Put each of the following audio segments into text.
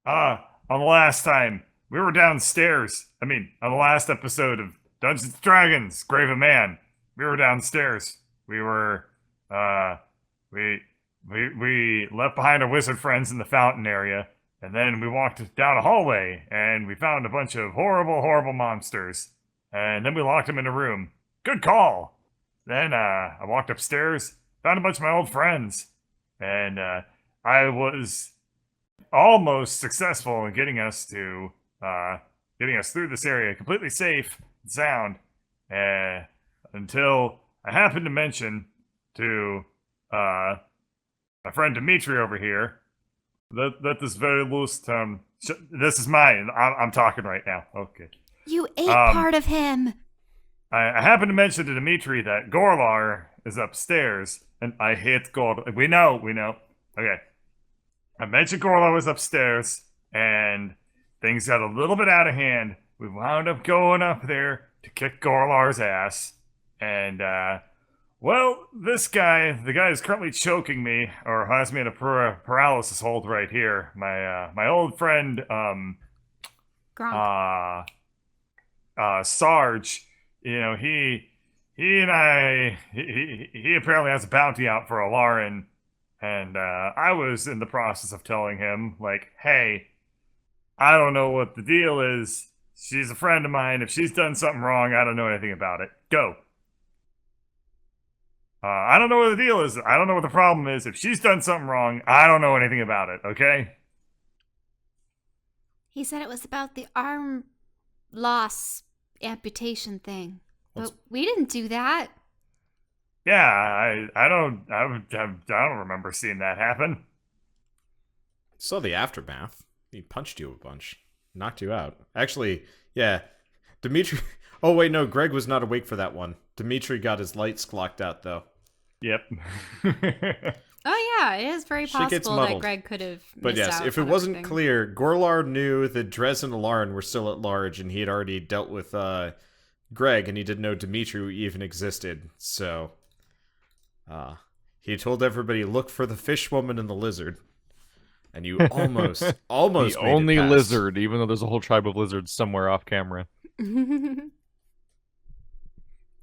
On the last time, we were downstairs. On the last episode of Dungeons and Dragons, Grave of Man, we were downstairs. We were, uh, we, we left behind our wizard friends in the fountain area, and then we walked down a hallway, and we found a bunch of horrible, horrible monsters. And then we locked them in a room. Good call! Then, I walked upstairs, found a bunch of my old friends, and, I was almost successful in getting us through this area completely safe and sound, until I happened to mention to my friend Dimitri over here that this very loose term. This is mine. I'm talking right now. Okay. You ate part of him. I happened to mention to Dimitri that Gorlar is upstairs, and I hate Gorlar. We know. Okay. I mentioned Gorlar was upstairs, and things got a little bit out of hand. We wound up going up there to kick Gorlar's ass, and, well, this guy, the guy who's currently choking me, or has me in a paralysis hold right here, my old friend, Gronk. Sarge, he apparently has a bounty out for Alarin, and I was in the process of telling him, like, hey, I don't know what the deal is. She's a friend of mine. If she's done something wrong, I don't know anything about it. Go. I don't know what the deal is. I don't know what the problem is. If she's done something wrong, I don't know anything about it, okay? He said it was about the arm loss amputation thing. But we didn't do that. Yeah, I don't remember seeing that happen. Saw the aftermath. He punched you a bunch, knocked you out. Actually, yeah, Dimitri. Oh wait, no, Greg was not awake for that one. Dimitri got his lights clocked out though. Yep. Oh yeah, it is very possible that Greg could have missed But yes, out if it on wasn't everything. clear, Gorlar knew that Drez and Alarin were still at large, and he had already dealt with Greg, and he didn't know Dimitri even existed. So, he told everybody, "Look for the fish woman and the lizard." And you almost The made it only past. lizard, even though there's a whole tribe of lizards somewhere off camera.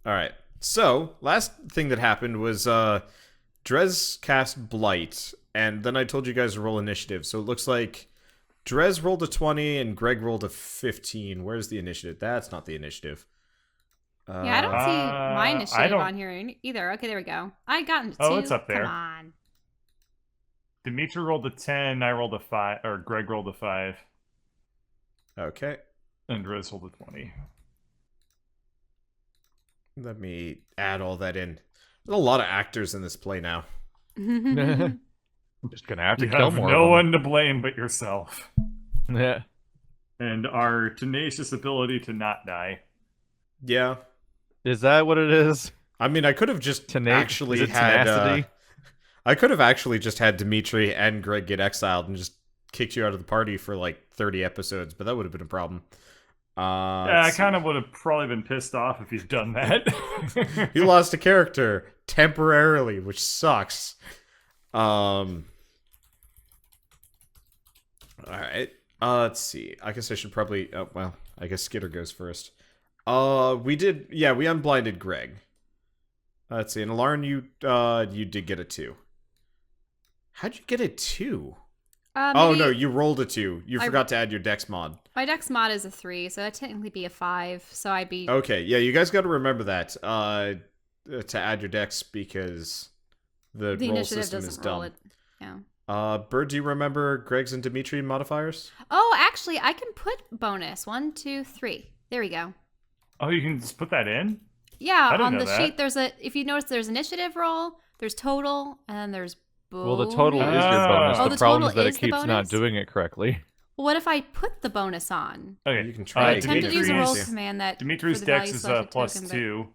All right. So, last thing that happened was Drez cast Blight, and then I told you guys to roll initiative. So it looks like Drez rolled a 20 and Greg rolled a 15. Where's the initiative? That's not the initiative. Yeah, I don't see my initiative don't- on here either. Okay, there we go. I got into 2. Oh, it's up there. Come on. Dimitri rolled a 10, I rolled a 5, or Greg rolled a 5, Okay. and Riz rolled a 20. Let me add all that in. There's a lot of actors in this play now. I'm just gonna have to You kill have more no of one to blame but yourself. them. Yeah. And our tenacious ability to not die. Yeah. Is that what it is? I mean, I could have just actually Is it had... tenacity? I could have actually just had Dimitri and Greg get exiled and just kicked you out of the party for like 30 episodes, but that would have been a problem. Yeah, I kind of would have probably been pissed off if you'd done that. You lost a character temporarily, which sucks. All right. Let's see. I guess I should probably. Oh, well, I guess Skitter goes first. We did. Yeah, we unblinded Greg. Let's see. And Alarin, you did get a 2. How'd you get a 2? Oh no, you rolled a 2. You forgot to add your Dex mod. My Dex mod is a 3, so that'd technically be a 5. So I'd be Okay, yeah, you guys got to remember that to add your Dex because the roll initiative system is doesn't roll dumb. it. Yeah. Bird, do you remember Greg's and Dimitri modifiers? Oh, actually, I can put bonus 1, 2, 3. There we go. Oh, you can just put that in? Yeah, I didn't on know the that. sheet, there's a. If you notice, there's initiative roll, there's total, and then there's bonus. Well, the total is your bonus. Oh, the the problem total is that is it the keeps not bonus? doing it correctly. Well, what if I put the bonus on? Okay, You can try I it. attempted to use a roll Dimitri's- command that Dimitri's for the Dex value is selected plus token, but- 2,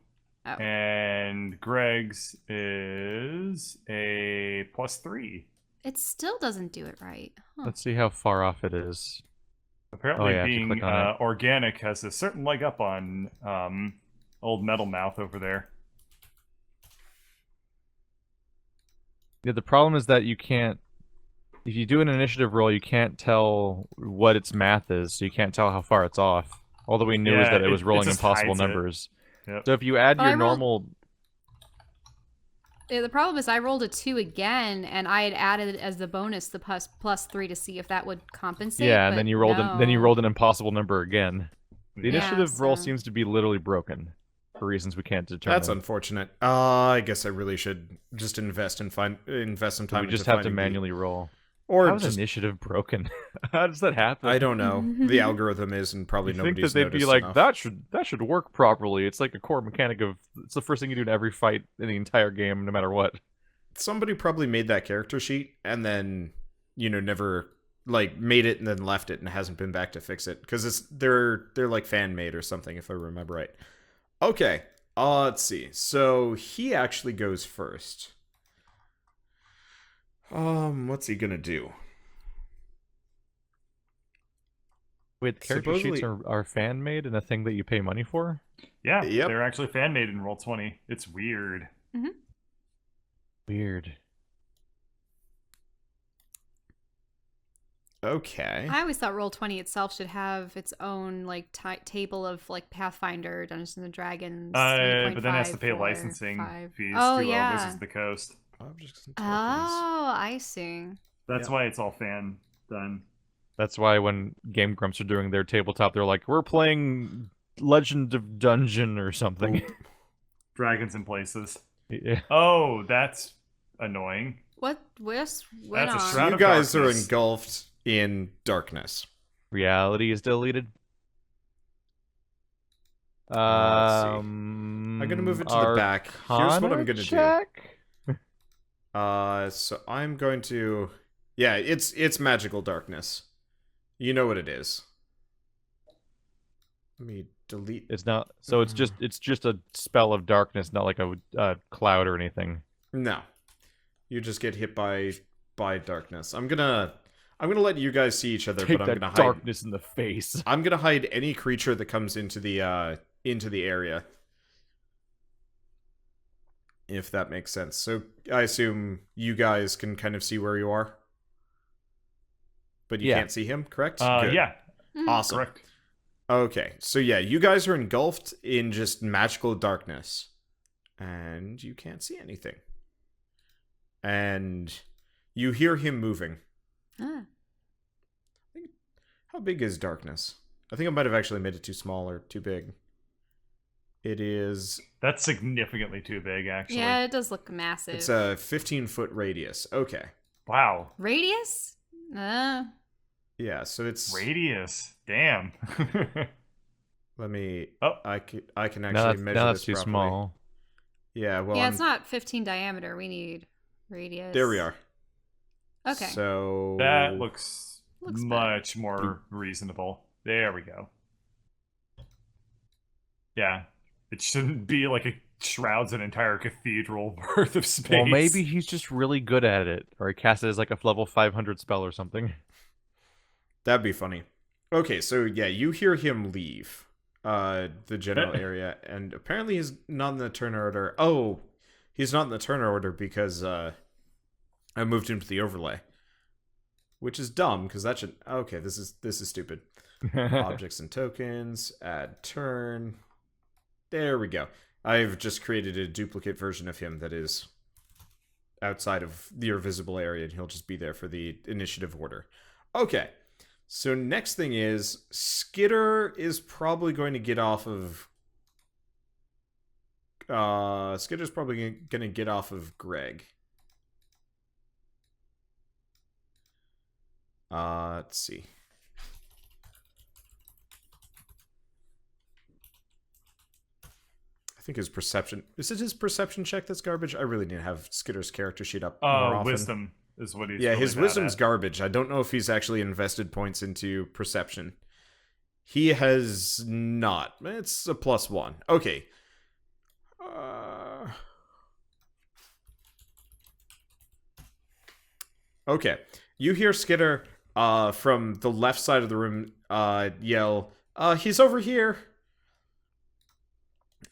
Oh. and Greg's is a plus 3. It still doesn't do it right. Huh. Let's see how far off it is. Apparently, yeah, if you being click on it. organic has a certain leg up on old Metal Mouth over there. Yeah, the problem is that you can't If you do an initiative roll, you can't tell what its math is, so you can't tell how far it's off. All that we knew is Yeah, that it was it rolling just impossible hides it. numbers. Yep. So if you add Well, I your rolled- normal... The problem is I rolled a 2 again, and I had added as the bonus the plus 3 to see if that would compensate. Yeah, and but then you rolled no. rolled an impossible number again. The Yeah, initiative roll so- seems to be literally broken for reasons we can't determine. That's unfortunate. I guess I really should just invest some So time we into just have to finding manually roll. or How is just initiative broken? How does that happen? I don't know. The algorithm is, and probably You think nobody's that they'd be noticed like, enough. that should work properly. It's like a core mechanic of it's the first thing you do in every fight in the entire game, no matter what. Somebody probably made that character sheet and then, never like made it and then left it and hasn't been back to fix it because they're like fan made or something if I remember right. Okay, let's see. So he actually goes first. What's he gonna do? Wait, the character sheets Supposedly- are fan made and a thing that you pay money for? Yeah, Yep. they're actually fan made in Roll20. It's weird. Weird. Okay. I always thought Roll20 itself should have its own like table of like Pathfinder, Dungeons and Dragons. But then it has to 3.5, pay 4, licensing 5. fees Oh, to yeah. Wizards of the Coast. Objects and tokens. Oh, I see. That's Yeah. why it's all fan done. That's why when Game Grumps are doing their tabletop, they're like, we're playing Legend of Dungeon or something. Dragons in places. Yeah. Oh, that's annoying. What? What's That's a on? shroud You of guys are darkness. engulfed in darkness. Reality is deleted. Let's see. I'm gonna move it to the back. Here's what I'm gonna check? do. So I'm going to. Yeah, it's magical darkness. You know what it is. Let me delete. It's not. So it's just a spell of darkness, not like a cloud or anything. No, you just get hit by darkness. I'm gonna let you guys see each other, Take but I'm that gonna hide. darkness in the face. I'm gonna hide any creature that comes into the area. If that makes sense. So I assume you guys can kind of see where you are. But you Yeah. can't see him, correct? Good. Yeah, Awesome. correct. Okay, so yeah, you guys are engulfed in just magical darkness. And you can't see anything. And you hear him moving. Ah. How big is darkness? I think I might have actually made it too small or too big. It is... That's significantly too big, actually. Yeah, it does look massive. It's a 15-foot radius. Okay. Wow. Radius? Yeah, so it's... Radius. Damn. Let me... Oh. I can actually Now measure that's this too properly. small. Yeah, well, Yeah, it's not 15 diameter. We need radius. There we are. Okay. So... That looks Looks much more reasonable. There we go. Yeah. It shouldn't be like it shrouds an entire cathedral worth of space. Well, maybe he's just really good at it, or he casts it as like a level 500 spell or something. That'd be funny. Okay, so yeah, you hear him leave the general area, and apparently he's not in the turn order. Oh, he's not in the turn order because I moved him to the overlay, which is dumb because that should. Okay, this is stupid. Objects and tokens, add turn. There we go. I've just created a duplicate version of him that is outside of your visible area, and he'll just be there for the initiative order. Okay. So next thing is, Skitter is probably going to get off of... Skitter's probably going to get off of Greg. Let's see. I think his perception... Is it his perception check that's garbage? I really need to have Skitter's character sheet up more often. Wisdom is what he's Yeah, really his bad wisdom's at. garbage. I don't know if he's actually invested points into perception. He has not. It's a +1. Okay. Okay. You hear Skitter from the left side of the room yell, he's over here!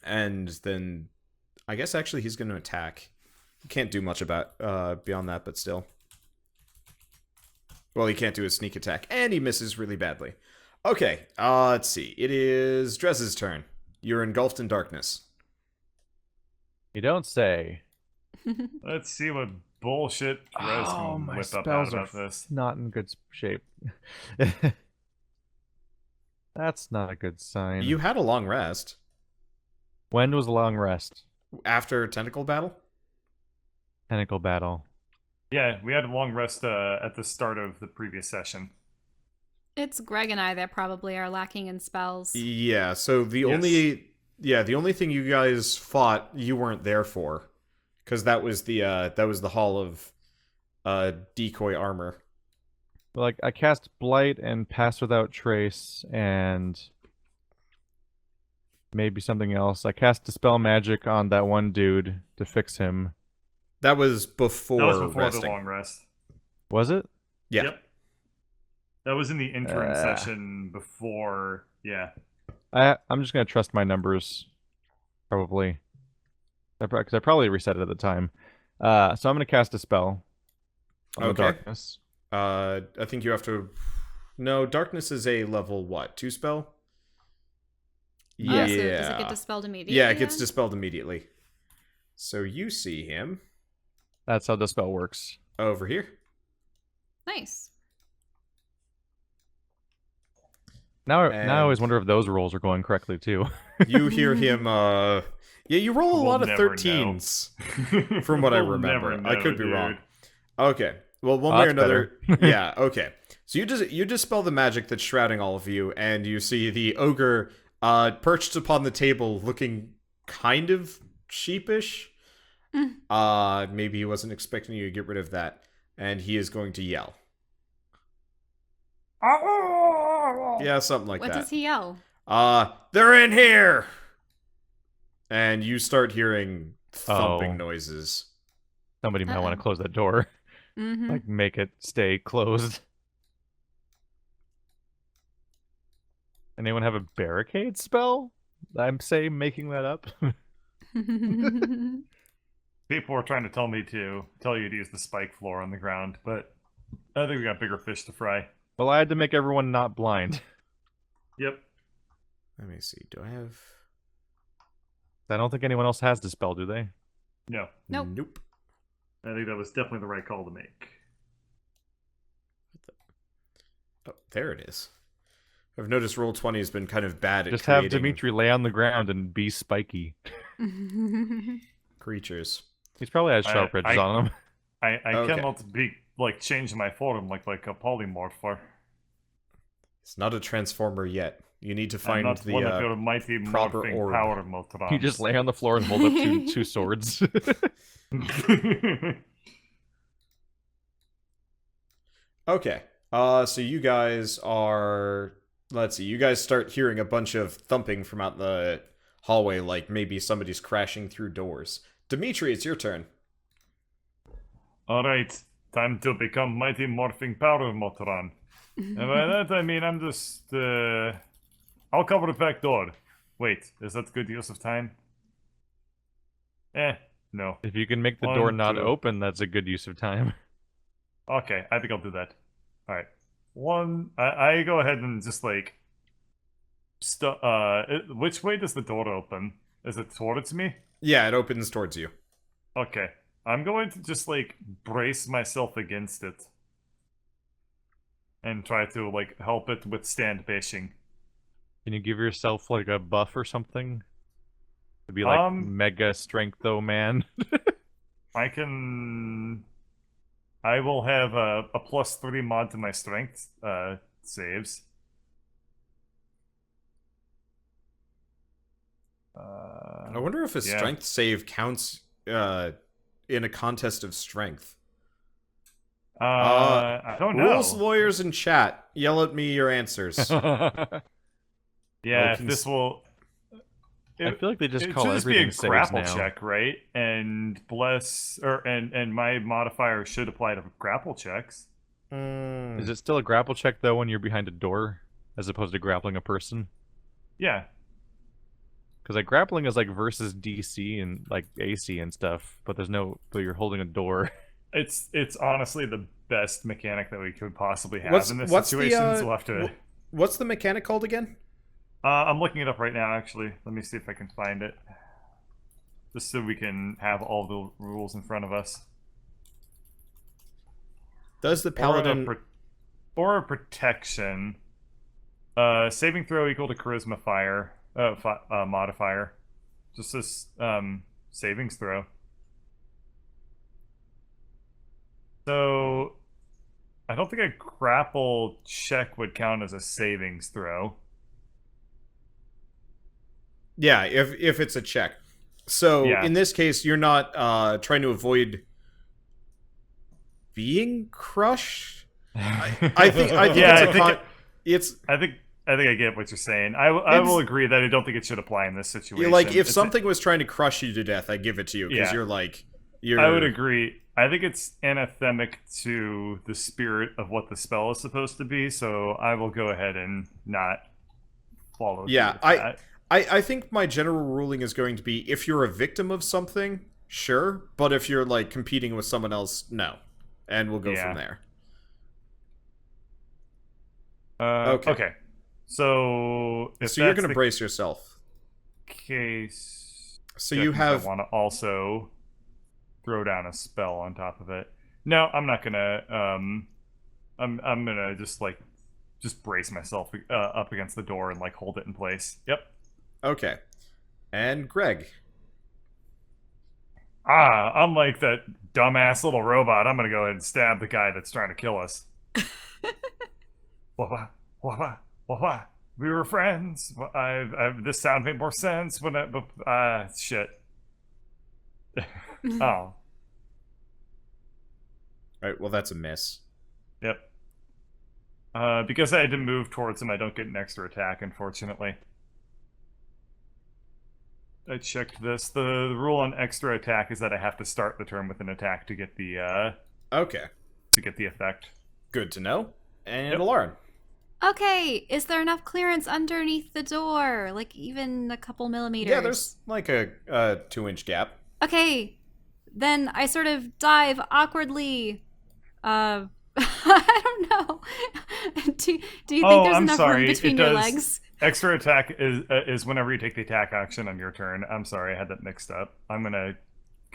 And then I guess actually he's going to attack. Can't do much about beyond that, but still. Well, he can't do his sneak attack, and he misses really badly. Okay, let's see. It is Drez's turn. You're engulfed in darkness. You don't say. Let's see what bullshit Rez Oh, can my whip up spells out are about this. not in good shape. That's not a good sign. You had a long rest. When was a long rest? After Tentacle Battle? Tentacle battle. Yeah, we had a long rest at the start of the previous session. It's Greg and I that probably are lacking in spells. Yeah, so the Yes. only thing you guys fought, you weren't there for. Because that was the Hall of Decoy Armor. Like, I cast Blight and Pass Without Trace and maybe something else. I cast Dispel Magic on that one dude to fix him. That was before, That was before resting. the long rest. Was it? Yeah. Yep. That was in the interim session before. Yeah. I'm just gonna trust my numbers, probably, because I probably reset it at the time. So I'm gonna cast a spell on the Okay. darkness. I think you have to. No, darkness is a level what? 2 spell? Oh, so does it get dispelled immediately? Yeah, it gets then? dispelled immediately. So you see him That's how the spell works. over here. Nice. Now I And- always wonder if those rolls are going correctly too. You hear him. Yeah, you roll a We'll lot of never 13s. From what I We'll remember. never I know, could be dude. wrong. Okay. Well, one Oh, way or that's another. better. Yeah. Okay. So you dispel the magic that's shrouding all of you, and you see the ogre perched upon the table, looking kind of sheepish. Maybe he wasn't expecting you to get rid of that, and he is going to yell. Yeah, something like What that. does he yell? They're in here. And you start hearing thumping Oh. noises. Somebody might want Uh-oh. to close that door. Mm-hmm. Like, make it stay closed. Anyone have a barricade spell? I'm making that up. People were trying to tell you to use the spike floor on the ground, but I think we got bigger fish to fry. Well, I had to make everyone not blind. Yep. Let me see. Do I have? I don't think anyone else has the spell, do they? No. Nope. Nope. I think that was definitely the right call to make. Oh, there it is. I've noticed Roll20 has been kind of bad at Just have creating Dimitri lay on the ground and be spiky. creatures. He's probably has sharp edges on him. I Okay. cannot be change my form like a polymorpher. It's not a transformer yet. You need to I'm find not one of the. your mighty proper morphing orb. power Motrons. You just lay on the floor and hold up two swords. Okay. So you guys are. Let's see. You guys start hearing a bunch of thumping from out the hallway, like maybe somebody's crashing through doors. Dimitri, it's your turn. Alright, time to become mighty morphing power Motron. And by that I mean I'm just I'll cover the back door. Wait, is that good use of time? No. If you can make the One, door not two. open, that's a good use of time. Okay, I think I'll do that. Alright. I go ahead and just which way does the door open? Is it towards me? Yeah, it opens towards you. Okay. I'm going to just brace myself against it. And try to help it withstand bashing. Can you give yourself like a buff or something? To be like mega strength though, man. I will have a +3 mod to my strength saves. I wonder if a yeah. strength save counts in a contest of strength. I don't know. Rules lawyers in chat, yell at me your answers. Yeah, Oh, if this will. I feel like they just it call should just be a everything saves grapple now. check, right? And and my modifier should apply to grapple checks. Is it still a grapple check though when you're behind a door, as opposed to grappling a person? Yeah. Because grappling is versus DC and AC and stuff, but you're holding a door. It's honestly the best mechanic that we could possibly have What's- in this what's the, situation. So we'll have to. What's the mechanic called again? I'm looking it up right now. Actually, let me see if I can find it, just so we can have all the rules in front of us. Does the paladin... Or a protection. Saving throw equal to charisma modifier. Just this savings throw. So I don't think a grapple check would count as a savings throw. Yeah, if it's a check. So Yeah. in this case, you're not trying to avoid being crushed. I think yeah, it's I think I get what you're saying. I will agree that I don't think it should apply in this situation. like if something was trying to crush you to death, I give it to you because Yeah. I would agree. I think it's anathemic to the spirit of what the spell is supposed to be, so I will go ahead and not follow. Yeah, through with that. I think my general ruling is going to be if you're a victim of something, sure, but if you're like competing with someone else, no, and we'll go from there. Okay. So you're going to brace yourself. Case. So you have. I want to also throw down a spell on top of it. No, I'm not gonna. I'm gonna just brace myself up against the door and like hold it in place. Yep. Okay. And Greg. Unlike that dumbass little robot, I'm gonna go ahead and stab the guy that's trying to kill us. Wah, we were friends. This sound made more sense when shit. Oh. Alright, well that's a miss. Yep. Because I had to move towards him, I don't get an extra attack, unfortunately. I checked this. The rule on extra attack is that I have to start the turn with an attack to get the Okay. to get the effect. Good to know. And Yep. Lauren. Okay, is there enough clearance underneath the door? Like even a couple millimeters? Yeah, there's like a 2-inch gap. Okay, then I sort of dive awkwardly. I don't know. do you think there's enough room between your legs? Extra attack is whenever you take the attack action on your turn. I'm sorry, I had that mixed up. Can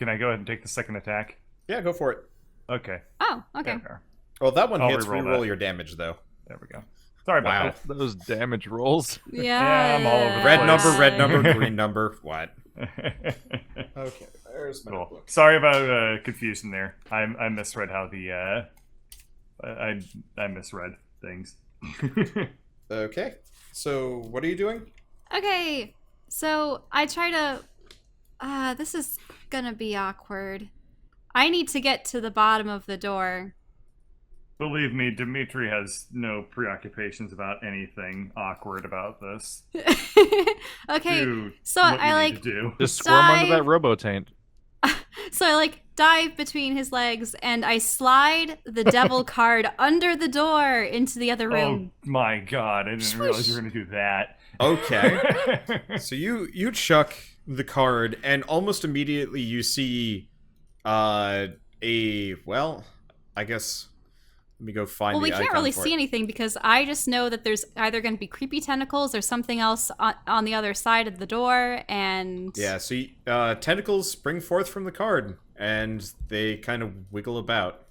I go ahead and take the second attack? Yeah, go for it. Okay. Oh, okay. There. Well, that one I'll hits. reroll Reroll that. your damage, though. There we go. Sorry about that. Those damage rolls. Yeah. I'm all over the Red place. number, green number. What? Okay, there's my Cool. book. Sorry about confusion there. I misread how the I misread things. Okay, so what are you doing? Okay, so I try to... this is gonna be awkward. I need to get to the bottom of the door. Believe me, Dimitri has no preoccupations about anything awkward about this. Okay, Do so what I you need to do. Just squirm under Dive. that robo-taint. so I like dive between his legs and I slide the devil card under the door into the other Oh room. my god! I didn't realize you were gonna do that. Okay. So you chuck the card, and almost immediately you see I guess let me go find Well, the we can't icon really for see it. anything because I just know that there's either going to be creepy tentacles or something else on the other side of the door, and Yeah, so tentacles spring forth from the card, and they kind of wiggle about.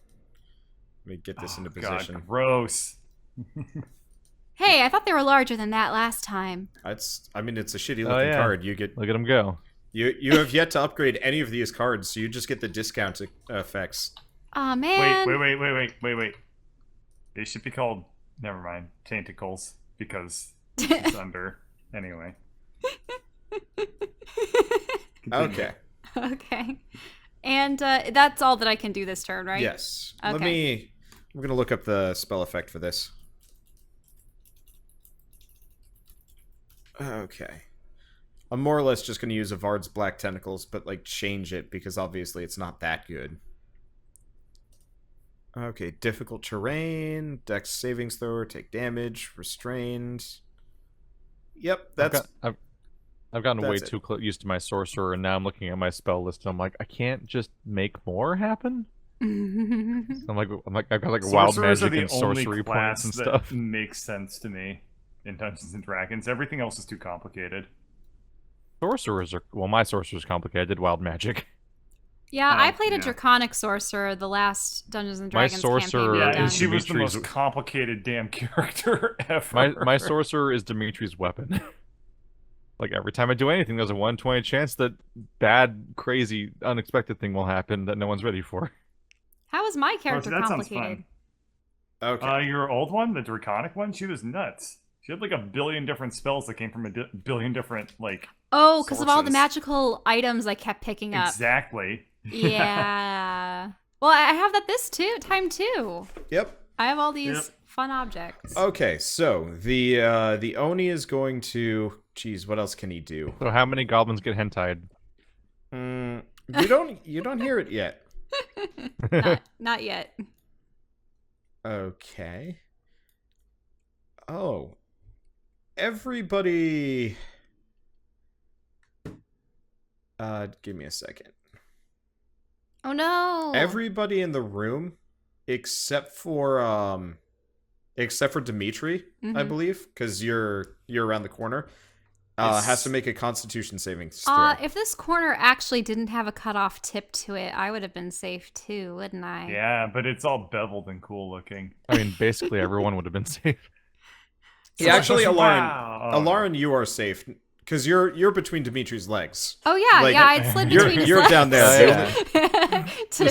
Let me get this into position. God, gross. hey, I thought they were larger than that last time. It's a shitty looking yeah. card. You get Look at him go. you have yet to upgrade any of these cards, so you just get the discount effects. Aw, man. Wait. They should be called, never mind, tentacles, because it's under. Anyway. Continue. Okay. Okay. And that's all that I can do this turn, right? Yes. Okay. I'm gonna look up the spell effect for this. Okay. I'm more or less just gonna use Avard's Black Tentacles, but like change it because obviously it's not that good. Okay, difficult terrain, dex savings thrower, take damage, restrained. Yep, that's I've gotten way that's too used to my sorcerer, and now I'm looking at my spell list, and I'm like, I can't just make more happen? I'm like I've got like wild Sorcerers magic are and the only sorcery class points and that stuff. makes sense to me in Dungeons and Dragons. Everything else is too complicated. Sorcerers are my sorcerer's complicated. I did wild magic. Yeah, I Oh, played a yeah. draconic sorcerer the last Dungeons and My Dragons sorcerer campaign Yeah, we've and done. she was the Dimitri's- most complicated damn character ever. My sorcerer is Dimitri's weapon. Like every time I do anything, there's a 1/20 chance that bad, crazy, unexpected thing will happen that no one's ready for. How is my character that sounds complicated? fun. Okay. Your old one, the draconic one, she was nuts. She had like a billion different spells that came from a billion different like. Oh, because of all the sources. magical items I kept picking up. Exactly. Yeah. Well, I have that this time too. Yep. I have all these Yep. fun objects. Okay, so the Oni is going to. Jeez, what else can he do? So how many goblins get hentied? You don't hear it yet. Not yet. Okay. Oh. Everybody. Give me a second. Oh no. Everybody in the room, except for Dimitri, I believe, because you're around the corner, has to make a Constitution saving throw. If this corner actually didn't have a cutoff tip to it, I would have been safe too, wouldn't I? Yeah, but it's all beveled and cool looking. I mean, basically everyone would have been safe. Yeah, actually, Alarin, Wow. Alarin, you are safe because you're between Dimitri's legs. Oh yeah, Like, yeah, I'd slid between his You're legs. down there. Oh, yeah. to,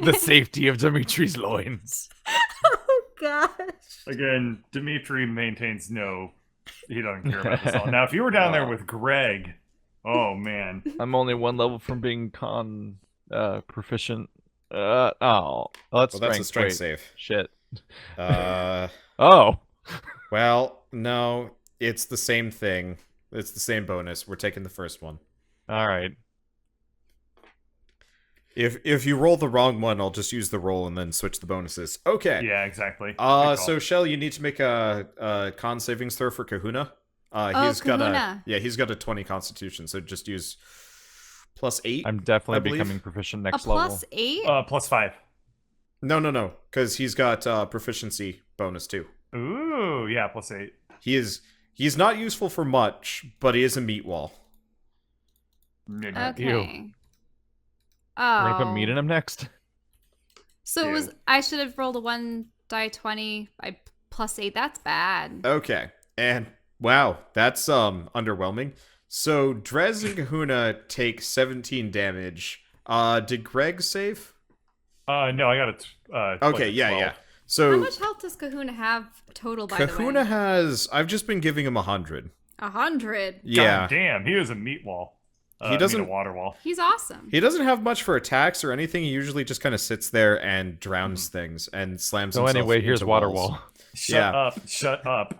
The safety of Dimitri's loins. Oh gosh. Again, Dimitri maintains no. He doesn't care about this all. Now, if you were down there with Greg, oh man. I'm only one level from being proficient. That's Well, that's a strength Wait, save. Shit. Oh, Oh. well, no, it's the same thing. It's the same bonus. We're taking the first one. All right. If you roll the wrong one, I'll just use the roll and then switch the bonuses. Okay. Yeah, exactly. Good call. So Shell, you need to make a con savings throw for Kahuna. He's Kahuna. he's got a 20 Constitution, so just use +8. I'm I definitely believe. becoming proficient A next level. +8? +5. No, because he's got proficiency bonus too. Ooh, yeah, +8. He's not useful for much, but he is a meat wall. Okay. Ew. Oh. We're gonna put meat in him next. So it was. Ew. I should have rolled a 1 die 20 by +8. That's bad. Okay, and wow, that's underwhelming. So Drez and Kahuna take 17 damage. Did Greg save? No, I got it. Okay, yeah. How So much health does Kahuna have total, by the Kahuna way? has. I've just been giving him 100. 100. Yeah, God damn, he was a meat wall. He doesn't- a water wall. He's awesome. he doesn't have much for attacks or anything. He usually just kind of sits there and drowns things and slams. So himself anyway, here's into water walls. wall. Shut up.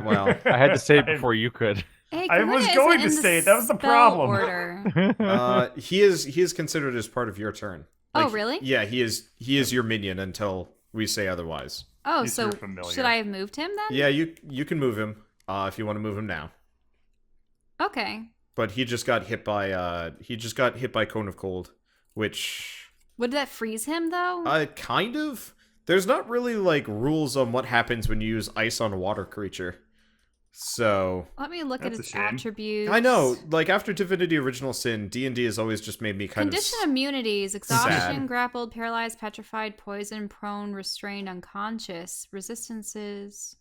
Well, I had to say it before you could. Hey, I was Kahuna going isn't to in say it, that was the spell problem. Order. he is considered as part of your turn. Oh, really? Yeah, he is your minion until we say otherwise. Oh, He's so your familiar. should I have moved him then? Yeah, you can move him if you want to move him now. Okay. But he just got hit by Cone of Cold, which Would that freeze him though? kind of. There's not really like rules on what happens when you use ice on a water creature. So Let me look at That's a his shame. attributes. I know, like after Divinity Original Sin, D&D has always just made me kind Condition of immunities: exhaustion, sad. grappled, paralyzed, petrified, poisoned, prone, restrained, unconscious. Resistances: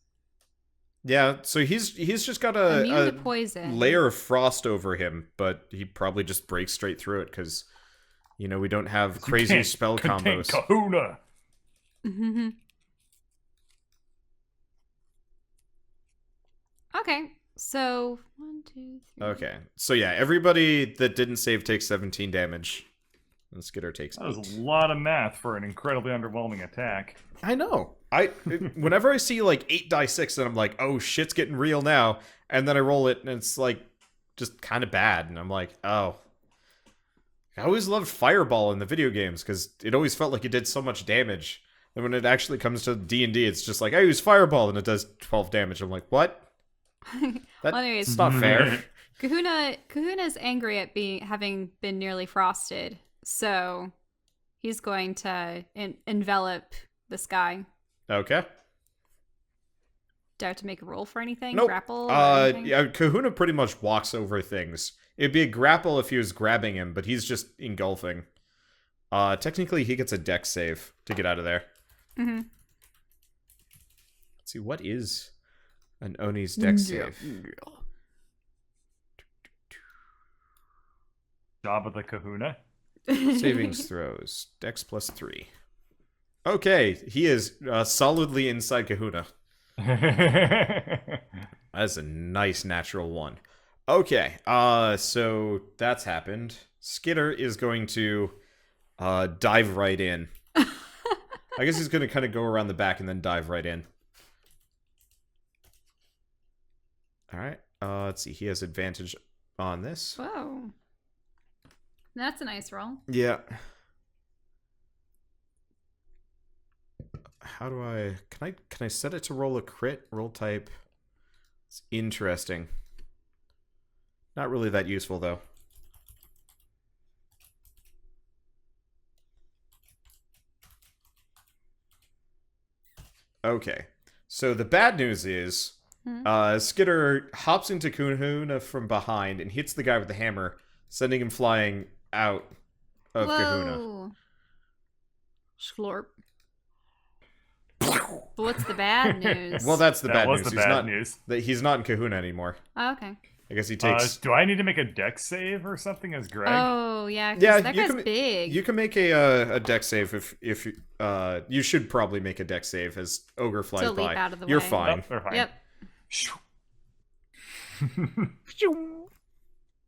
Yeah, so he's just got immune a to poison. layer of frost over him, but he probably just breaks straight through it because we don't have crazy Can't spell contain combos. Kahuna. Mhm. Okay, so 1, 2, 3. Okay, so yeah, everybody that didn't save takes 17 damage. And Skitter takes That was 8. a lot of math for an incredibly underwhelming attack. I know. Whenever I see like 8 die 6, then I'm like, oh shit's getting real now, and then I roll it and it's like just kind of bad, and I'm like, oh. I always loved Fireball in the video games because it always felt like it did so much damage. And when it actually comes to D&D, it's just like, I use Fireball and it does 12 damage. I'm like, what? That's anyways. not fair. Kahuna's angry at having been nearly frosted, so he's going to envelop this guy. Okay. Do I have to make a roll for anything? Nope. Grapple? Or anything? Yeah, Kahuna pretty much walks over things. It'd be a grapple if he was grabbing him, but he's just engulfing. Technically, he gets a dex save to get out of there. Mm-hmm. Let's see, what is an Oni's dex save? Job of the kahuna. Savings throws. Dex +3. Okay, he is solidly inside Kahuna. That's a nice natural 1. Okay, so that's happened. Skitter is going to dive right in. I guess he's going to kind of go around the back and then dive right in. Alright, let's see. He has advantage on this. Whoa. That's a nice roll. Yeah. How do I... Can I set it to roll a crit? Roll type. It's interesting. Not really that useful, though. Okay. So the bad news is... Skitter hops into Kahuna from behind and hits the guy with the hammer, sending him flying out of Kahuna. Schlorp. But what's the bad news? Well, that's the bad news. The bad news. He's not in Kahuna anymore. Oh, okay. I guess he takes... do I need to make a dex save or something as Greg? Oh, yeah. Yeah, that guy's big. You can make a dex save if you should probably make a dex save as Ogre flies to leap by. out of the You're way. fine. Oh, they're fine. Yep.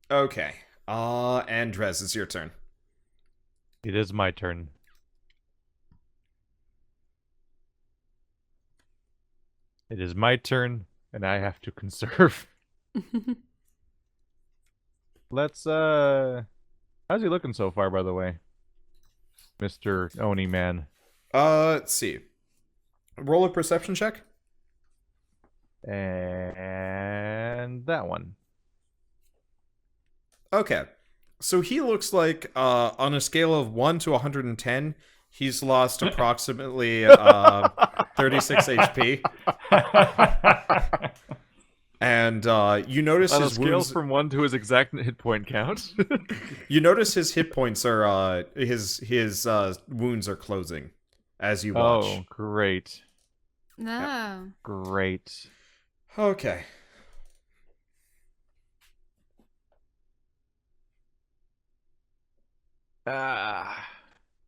Okay. Andres, it's your turn. It is my turn. It is my turn, and I have to conserve. Let's, how's he looking so far, by the way? Mr. Oni Man. Let's see. Roll a perception check. And that one. Okay. So he looks like, on a scale of 1 to 110, he's lost approximately 36 HP. And you notice on his a scale wounds... from 1 to his exact hit point count. You notice his hit points are, his wounds are closing as you watch. Oh, great. No. Great. Okay.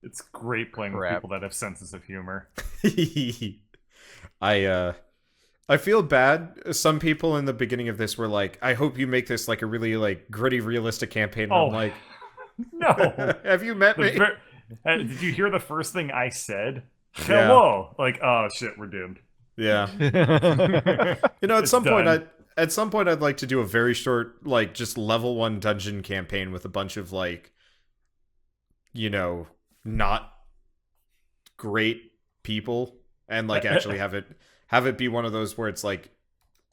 It's great playing with Crap. people that have senses of humor. I feel bad. Some people in the beginning of this were like, I hope you make this like a really like gritty, realistic campaign. And I'm like, no. Have you met me? Did you hear the first thing I said? Yeah. Hello. Like, oh shit, we're doomed. Yeah. You know, at It's some point, done. I'd like to do a very short, like, just level 1 dungeon campaign with a bunch of like, you know, not great people, and like actually have it be one of those where it's like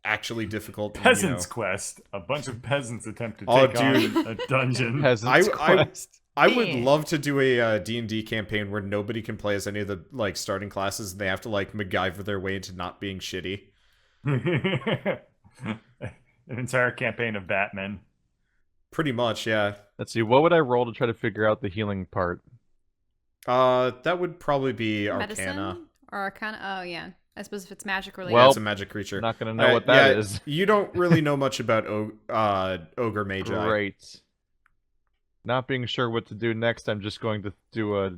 actually difficult. Peasants you know. Quest. A bunch of peasants attempt to Oh, take dude. on a dungeon. Peasant's Quest. I would Yeah. love to do a D&D campaign where nobody can play as any of the like starting classes, and they have to like MacGyver their way into not being shitty. An entire campaign of Batman. Pretty much, yeah. Let's see, what would I roll to try to figure out the healing part? That would probably be Arcana. Medicine? Or Arcana? Oh, yeah. I suppose if it's magic related. Yeah, Well, it's a magic creature. Not gonna know what that is. You don't really know much about Ogre Magi. Great. Not being sure what to do next, I'm just going to do a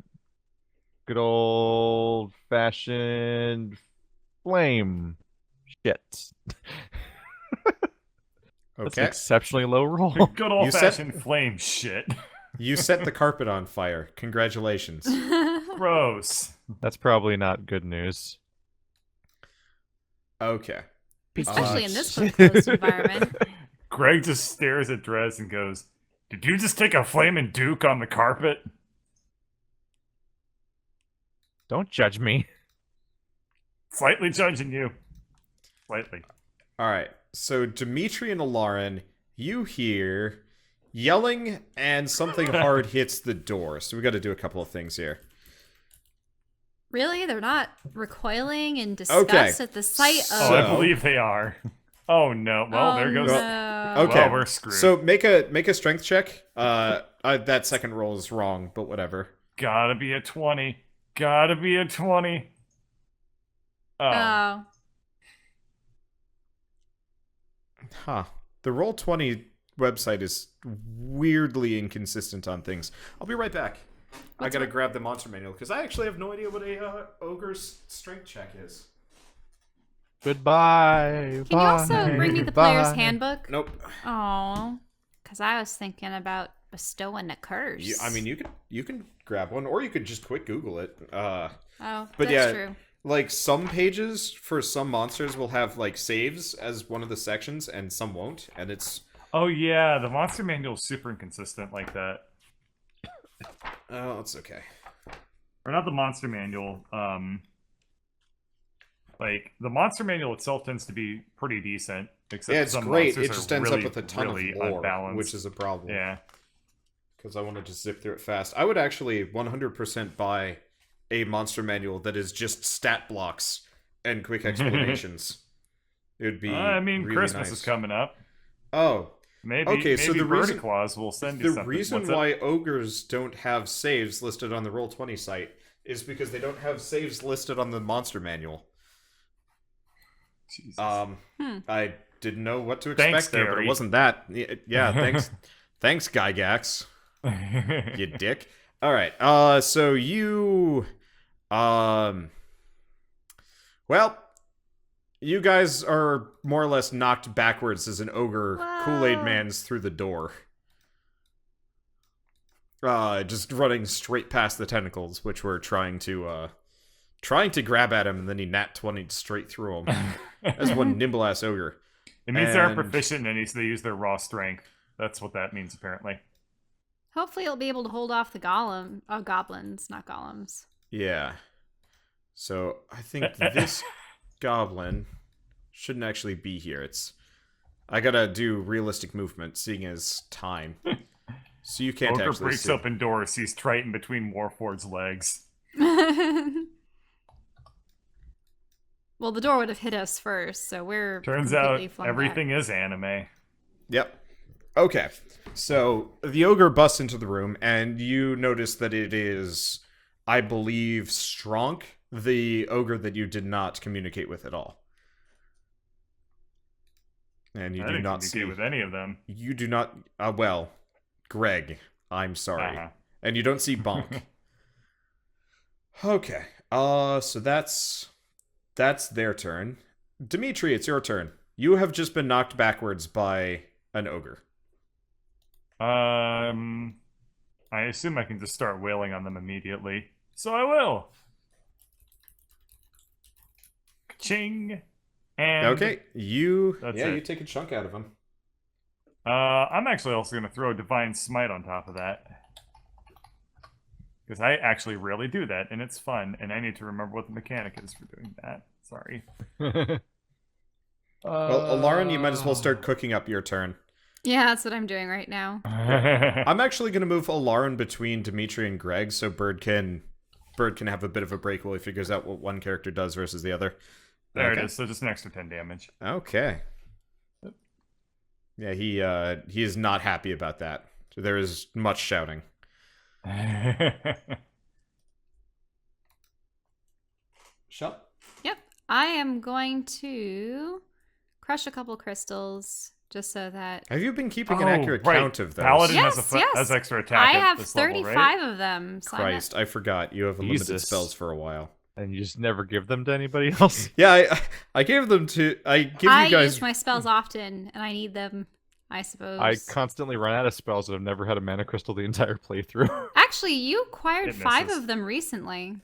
good old-fashioned flame shit. That's an Okay. exceptionally low roll. Good old-fashioned flame shit. You set the carpet on fire. Congratulations. Gross. That's probably not good news. Okay. Especially in this closed environment. Greg just stares at Drez and goes, "Did you just take a flaming Duke on the carpet?" Don't judge me. Slightly judging you. Slightly. All right. So Dimitri and Alarin, you hear yelling and something hard hits the door. So we got to do a couple of things here. Really? They're not recoiling in disgust at the sight of... Oh, I believe they are. Oh, no. Well, there goes... No. Okay. Well, we're screwed. So make a strength check. That second roll is wrong, but whatever. Gotta be a 20. Gotta be a 20. Oh. Oh. Huh. The Roll20 website is weirdly inconsistent on things. I'll be right back. I gotta grab the monster manual, because I actually have no idea what a ogre's strength check is. Goodbye. Can you also bring me the player's handbook? Nope. Oh, because I was thinking about bestowing a curse. You can grab one, or you could just quick Google it. Oh, but that's yeah, true. like some pages for some monsters will have like saves as one of the sections, and some won't, and it's... Oh, yeah. The monster manual is super inconsistent like that. Oh, it's okay. Or not the monster manual. Like, the monster manual itself tends to be pretty decent. Except Yeah, it's some great. monsters It just are ends really, up with a ton really of lore, unbalanced. which is a problem. Yeah. Because I want to just zip through it fast. I would actually 100% buy a monster manual that is just stat blocks and quick explanations. It would be I mean, really Christmas nice. is coming up. Oh, Maybe, Okay, so maybe the reason- Claus will send you the something. reason What's up? why ogres don't have saves listed on the Roll20 site is because they don't have saves listed on the monster manual. Jesus. I didn't know what to expect Thanks, there, but Gary. it wasn't that. Yeah, thanks. Thanks, Gygax. You dick. All right. So you, well, you guys are more or less knocked backwards as an ogre Kool-Aid Whoa. man's through the door. Just running straight past the tentacles, which were trying to grab at him, and then he nat 20'd straight through him as one nimble ass ogre. It means they aren't and- proficient in any, so they use their raw strength. That's what that means, apparently. Hopefully it'll be able to hold off the goblins, not golems. Yeah. So I think this goblin shouldn't actually be here. I gotta do realistic movement, seeing as time. So you can't Ogre actually breaks see. open door, sees Triton between Warford's legs. Well, the door would have hit us first, so we're Turns out completely flung everything is anime. Yep. Okay. So the ogre busts into the room, and you notice that it is, I believe, Stronk, the ogre that you did not communicate with at all. And you I do didn't not communicate see. with any of them. You do not. Well, Greg. I'm sorry. Uh-huh. And you don't see Bonk. Okay. So that's their turn. Dimitri, it's your turn. You have just been knocked backwards by an ogre. I assume I can just start wailing on them immediately. So I will. Ka-ching. And Okay, you That's you it. take a chunk out of him. I'm actually also going to throw a Divine Smite on top of that. Because I actually rarely do that, and it's fun, and I need to remember what the mechanic is for doing that. Sorry. Well, Alarin, you might as well start cooking up your turn. Yeah, that's what I'm doing right now. I'm actually going to move Alarin between Dimitri and Greg, so Bird can have a bit of a break while he figures out what one character does versus the other. There Okay. it is, so just an extra 10 damage. Okay. Yeah, he is not happy about that. So there is much shouting. Shut. Yep. I am going to crush a couple crystals just so that Have you been keeping an accurate right. count of those? Paladin Yes, has, yes. has extra attack I at have this 35 level, right? of them. So Christ, I forgot. You have unlimited Jesus. spells for a while. And you just never give them to anybody else? Yeah, I gave them to... I give I you guys... use my spells often, and I need them, I suppose. I constantly run out of spells and I've never had a mana crystal the entire playthrough. Actually, you acquired It 5 misses. of them recently.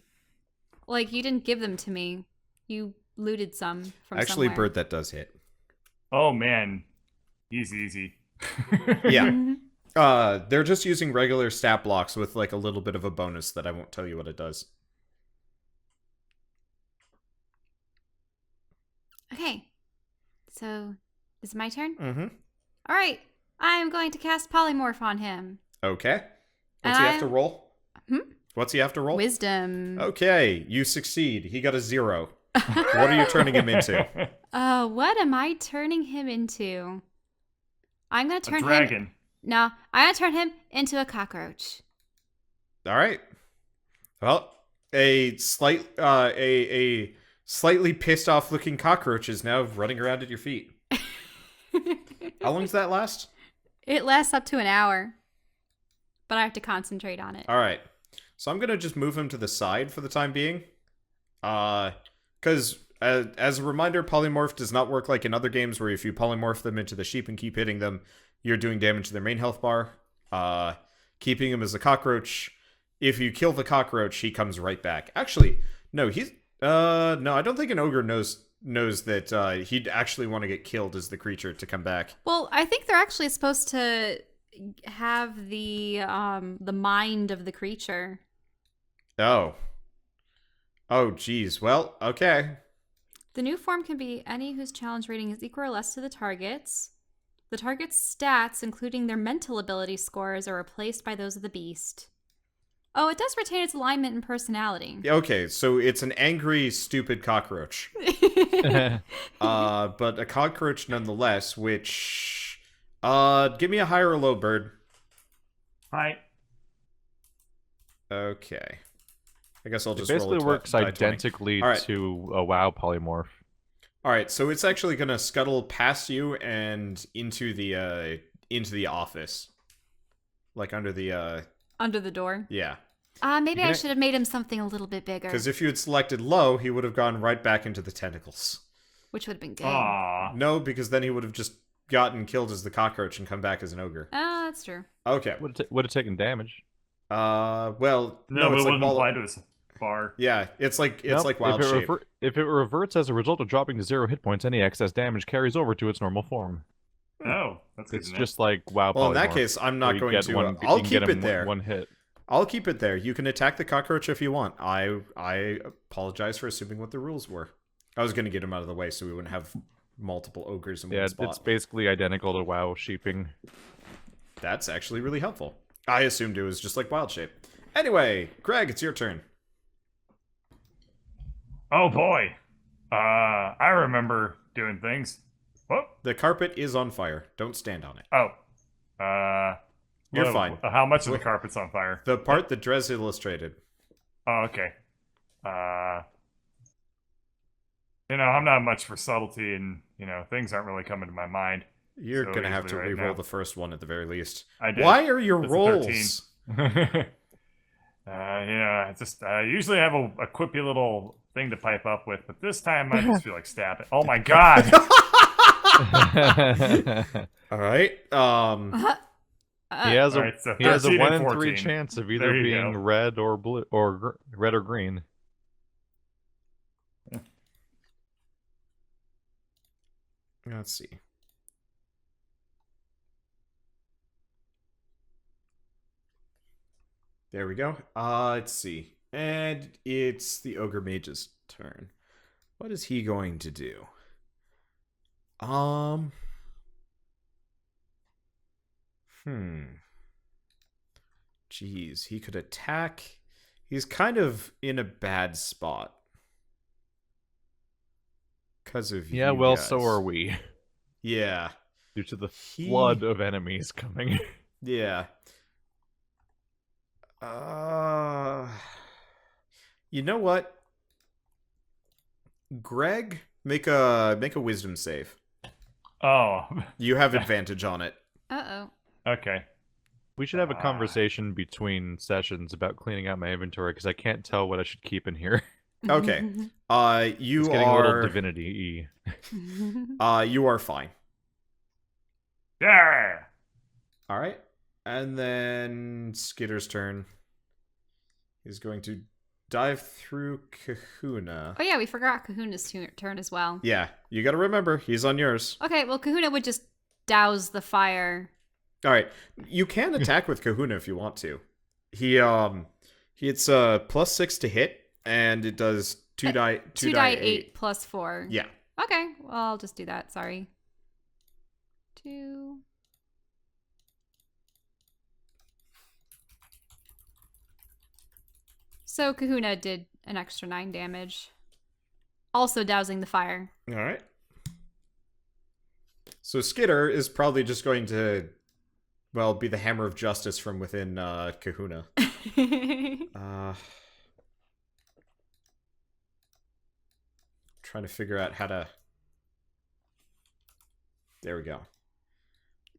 Like, you didn't give them to me. You looted some from Actually, somewhere. Bird, that does hit. Oh, man. He's easy. Yeah. They're just using regular stat blocks with, like, a little bit of a bonus that I won't tell you what it does. Okay. So, is it my turn? Mm-hmm. All right. I'm going to cast Polymorph on him. Okay. What's he have to roll? What's he have to roll? Wisdom. Okay, you succeed. He got a 0. What are you turning him into? What am I turning him into? I'm gonna turn A dragon. him. No, I'm gonna turn him into a cockroach. All right. Well, a slightly pissed off looking cockroach is now running around at your feet. How long does that last? It lasts up to an hour, but I have to concentrate on it. All right. So I'm gonna just move him to the side for the time being. Because as a reminder, polymorph does not work like in other games where if you polymorph them into the sheep and keep hitting them, you're doing damage to their main health bar. Keeping him as a cockroach, if you kill the cockroach, he comes right back. Actually, no, no, I don't think an ogre knows that he'd actually want to get killed as the creature to come back. Well, I think they're actually supposed to have the mind of the creature. Oh, geez. Well, okay. The new form can be any whose challenge rating is equal or less to the target's. The target's stats, including their mental ability scores, are replaced by those of the beast. Oh, it does retain its alignment and personality. Okay, so it's an angry, stupid cockroach. But a cockroach nonetheless, which... give me a high or a low, bird. Hi. Okay. I guess I'll It just basically roll a works die 20. identically All right. to a WoW polymorph. Alright, so it's actually gonna scuttle past you and into the office. Like under the, Under the door. yeah. Maybe I should have made him something a little bit bigger. Because if you had selected low, he would have gone right back into the tentacles. Which would have been good. Aww. No, because then he would have just gotten killed as the cockroach and come back as an ogre. Oh, that's true. Okay. Would have taken damage. Well, No, it's it like wouldn't apply to his bar. Yeah, it's like Nope, wild shape. if it reverts as a result of dropping to 0 hit points, any excess damage carries over to its normal form. Oh, that's good It's to know. just like WoW Well, in that polymorph, case, I'm where not you going get to. one- I'll you can get keep it him there. One hit. I'll keep it there. You can attack the cockroach if you want. I apologize for assuming what the rules were. I was going to get him out of the way so we wouldn't have multiple ogres in Yeah, one it's spot. basically identical to WoW sheeping. That's actually really helpful. I assumed it was just like wild shape. Anyway, Greg, it's your turn. Oh boy. I remember doing things. Whoop. The carpet is on fire. Don't stand on it. Oh. You're Well, fine. How much of the carpet's on fire? The part that Drez illustrated. Oh, okay. I'm not much for subtlety, and things aren't really coming to my mind. You're So going to have to easily right re-roll now. the first one at the very least. I did. Why are your It's a rolls? 13. I usually have a quippy little thing to pipe up with, but this time I just feel like stabbing. Oh my god! All right. He has a Alright, so he has a 13 1 and in 3 14. chance of There either you being go. red or blue or red or green. Let's see. There we go. Let's see. And it's the Ogre Mage's turn. What is he going to do? Jeez, he could attack. He's kind of in a bad spot. Because of Yeah, you well, guys. so are we. Yeah. Due to the He- flood of enemies coming. Yeah. You know what? Greg, make a wisdom save. Oh, You have advantage on it. Uh-oh. okay. We should have a conversation between sessions about cleaning out my inventory because I can't tell what I should keep in here. Okay. You It's getting a little are divinity-y. you are fine. Yeah. All right. And then Skitter's turn. He's going to dive through Kahuna. Oh yeah, we forgot Kahuna's turn as well. Yeah, you got to remember he's on yours. Okay, well Kahuna would just douse the fire. All right, you can attack with Kahuna if you want to. It's +6 to hit, and it does 2 die 2d8 plus 4. Yeah. Okay, well I'll just do that. Sorry. 2 So Kahuna did an extra 9 damage. Also dousing the fire. All right. So Skitter is probably just going to, well, be the hammer of justice from within Kahuna. Trying to figure out how to... There we go.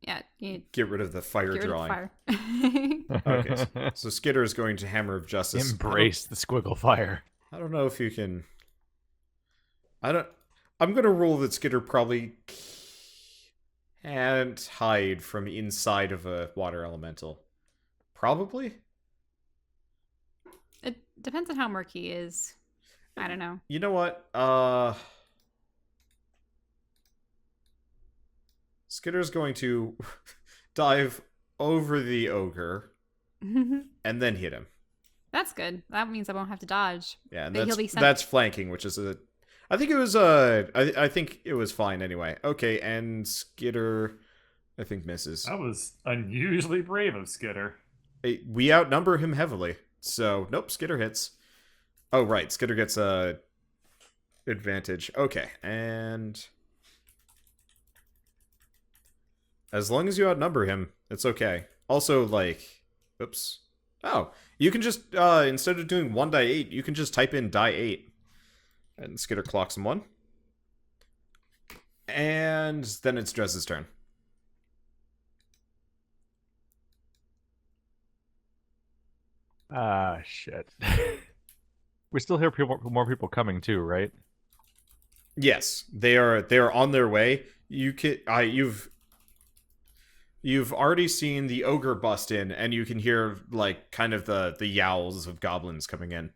Yeah, you Get rid of the fire get rid drawing. of the fire. Okay, so Skitter is going to hammer of justice. Embrace the squiggle fire. I don't know if you can... I'm going to rule that Skitter probably can't hide from inside of a water elemental. Probably? It depends on how murky he is. I don't know. You know what? Skitter's going to dive over the ogre and then hit him. That's good. That means I won't have to dodge. Yeah, and But he'll be sent- that's flanking, which is a... I think it was I think it was fine anyway. Okay, and Skitter I think misses. That was unusually brave of Skitter. Hey, we outnumber him heavily. So, nope, Skitter hits. Oh, right, Skitter gets a advantage. Okay, and as long as you outnumber him, it's okay. Also, like, oops. Oh, you can just instead of doing 1 die 8, you can just type in die 8. And Skitter clocks him 1. And then it's Drez's turn. Shit. We still hear more people coming too, right? Yes, they are on their way. You've already seen the ogre bust in, and you can hear like kind of the yowls of goblins coming in.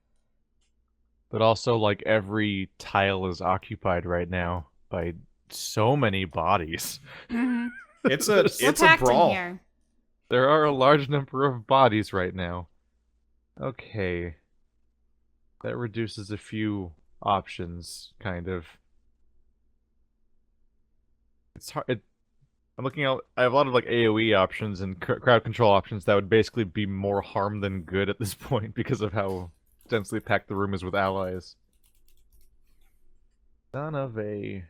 But also, like, every tile is occupied right now by so many bodies. Mhm. It's a We're it's a packed in brawl. here. There are a large number of bodies right now. Okay. That reduces a few options, kind of. It's hard. I'm looking out. I have a lot of like AoE options and crowd control options that would basically be more harm than good at this point because of how densely packed the room is with allies. Son of a...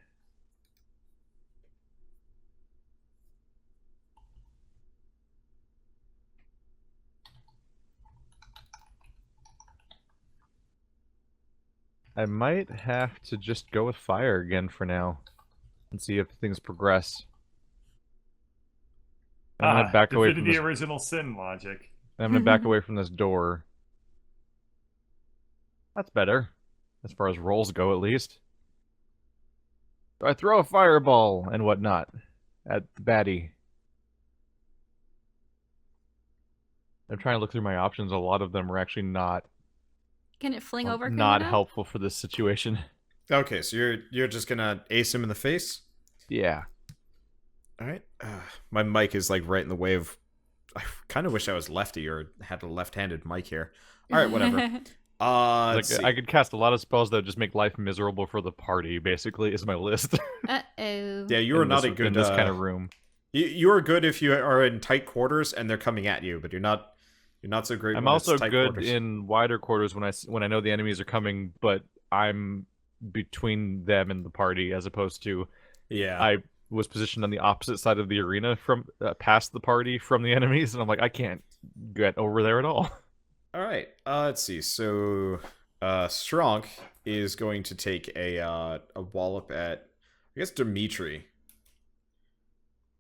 I might have to just go with fire again for now and see if things progress. I'm gonna back away from the this. original sin logic. I'm gonna back away from this door. That's better, as far as rolls go, at least. I throw a fireball and whatnot at the baddie. I'm trying to look through my options. A lot of them are actually not Can it fling over? not Kahuna? helpful for this situation. Okay, so you're just gonna ace him in the face. Yeah. All right. My mic is like right in the way of. I kind of wish I was lefty or had a left-handed mic here. All right, whatever. Like, Let's see. I could cast a lot of spells that would just make life miserable for the party, basically, is my list. Uh-oh. Yeah, you are in not this, a good in this kind of room. You are good if you are in tight quarters and they're coming at you, but you're not so great. I'm when it's also tight good quarters. in wider quarters when I know the enemies are coming, but I'm between them and the party, as opposed to Yeah. I was positioned on the opposite side of the arena from past the party from the enemies, and I'm like, I can't get over there at all. All right. Let's see. So, Stronk is going to take a wallop at, I guess, Dimitri.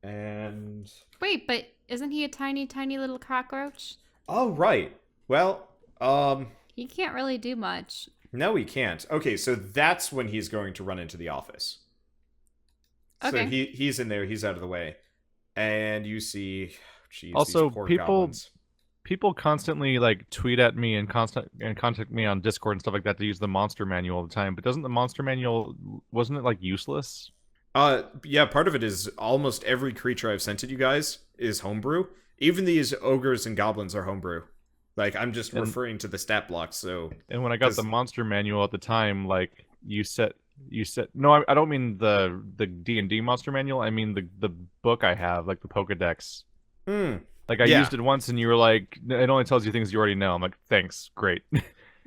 And Wait, but isn't he a tiny, tiny little cockroach? oh right. Well, He can't really do much. no, he can't. Okay, so that's when he's going to run into the office. So Okay. he's in there. He's out of the way, and you see. Geez, Also, these poor people- goblins. People constantly like tweet at me and contact me on Discord and stuff like that to use the monster manual all the time. But doesn't the monster manual, wasn't it like useless? Yeah, part of it is almost every creature I've sent to you guys is homebrew. Even these ogres and goblins are homebrew. Like, I'm just referring to the stat blocks, so... And when I got the monster manual at the time, like you said, no, I don't mean the D&D monster manual. I mean the book I have, like the Pokedex. Hmm. Like I Yeah. used it once, and you were like, "It only tells you things you already know." I'm like, "Thanks, great."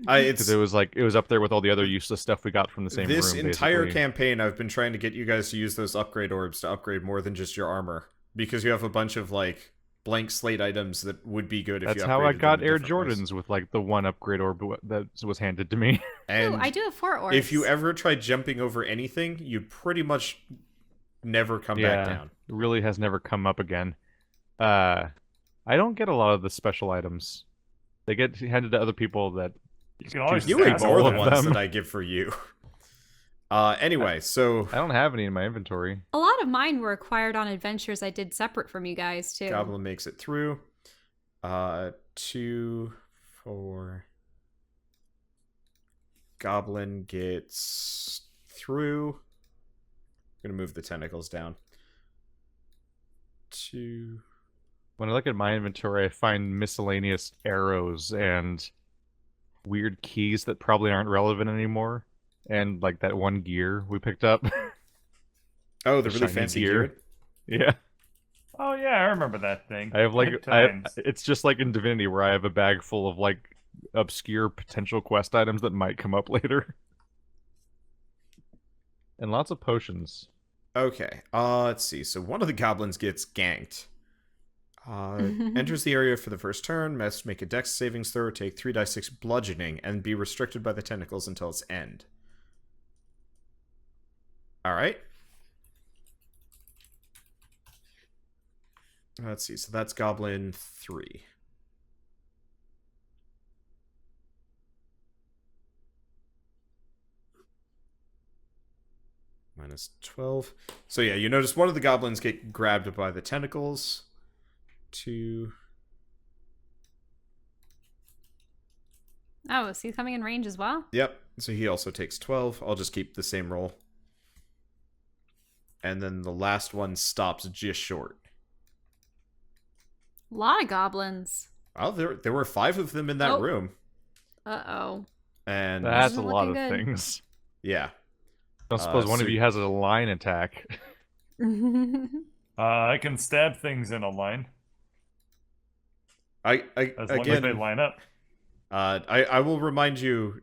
It's Because it was up there with all the other useless stuff we got from the same this room. entire basically. campaign. I've been trying to get you guys to use those upgrade orbs to upgrade more than just your armor, because you have a bunch of like blank slate items that would be good if That's you. how I upgraded got them in Air different ways. Jordans with like the one upgrade orb that was handed to me. And Ooh, I do have 4 orbs. if you ever tried jumping over anything, you'd pretty much never come back down. It really has never come up again. I don't get a lot of the special items. They get handed to other people that You can always Choose You just ask ask ignore all the of ones them. that I give for you. Anyway, so I don't have any in my inventory. A lot of mine were acquired on adventures I did separate from you guys, too. Goblin makes it through. 2, 4. Goblin gets through. I'm gonna move the tentacles down. 2. When I look at my inventory, I find miscellaneous arrows and weird keys that probably aren't relevant anymore. And like that one gear we picked up. Oh, the really Shiny fancy gear. gear. Yeah. Oh yeah, I remember that thing. I have like Good times. it's just like in Divinity where I have a bag full of like obscure potential quest items that might come up later. And lots of potions. Okay. Let's see. So one of the goblins gets ganked. Enters the area for the first turn, must make a dex savings throw, take 3d6 bludgeoning, and be restricted by the tentacles until its end. Alright. Let's see, so that's Goblin 3. Minus 12. So yeah, you notice one of the goblins get grabbed by the tentacles. 2. Oh, is he coming in range as well? Yep, so he also takes 12. I'll just keep the same roll. And then the last one stops just short. A lot of goblins. Well, there were 5 of them in that Oh. room. Uh-oh. And That's a Isn't lot of looking good. things. yeah. I don't suppose one so- of you has a line attack. I can stab things in a line I as long as again they line up. I will remind you,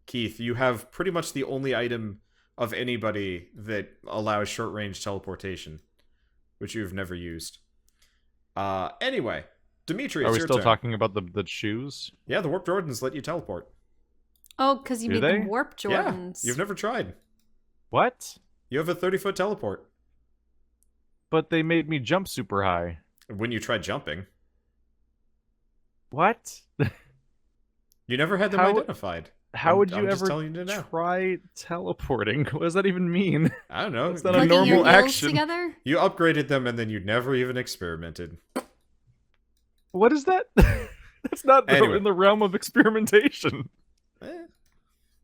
Keith, you have pretty much the only item of anybody that allows short range teleportation, which you've never used. Anyway, Dimitri, Are it's we your still turn. talking about the shoes? Yeah, the Warp Jordans let you teleport. Oh, because you Do made they? them warp Jordans. Yeah, you've never tried. What? You have a 30-foot teleport. But they made me jump super high. When you tried jumping, What? you never had them How- identified. How I'm- would you I'm just ever telling you now. try teleporting? What does that even mean? I don't know. It's not a Plugging your normal heels action. together? You upgraded them and then you never even experimented. What is that? That's not Anyway. in the realm of experimentation. Eh.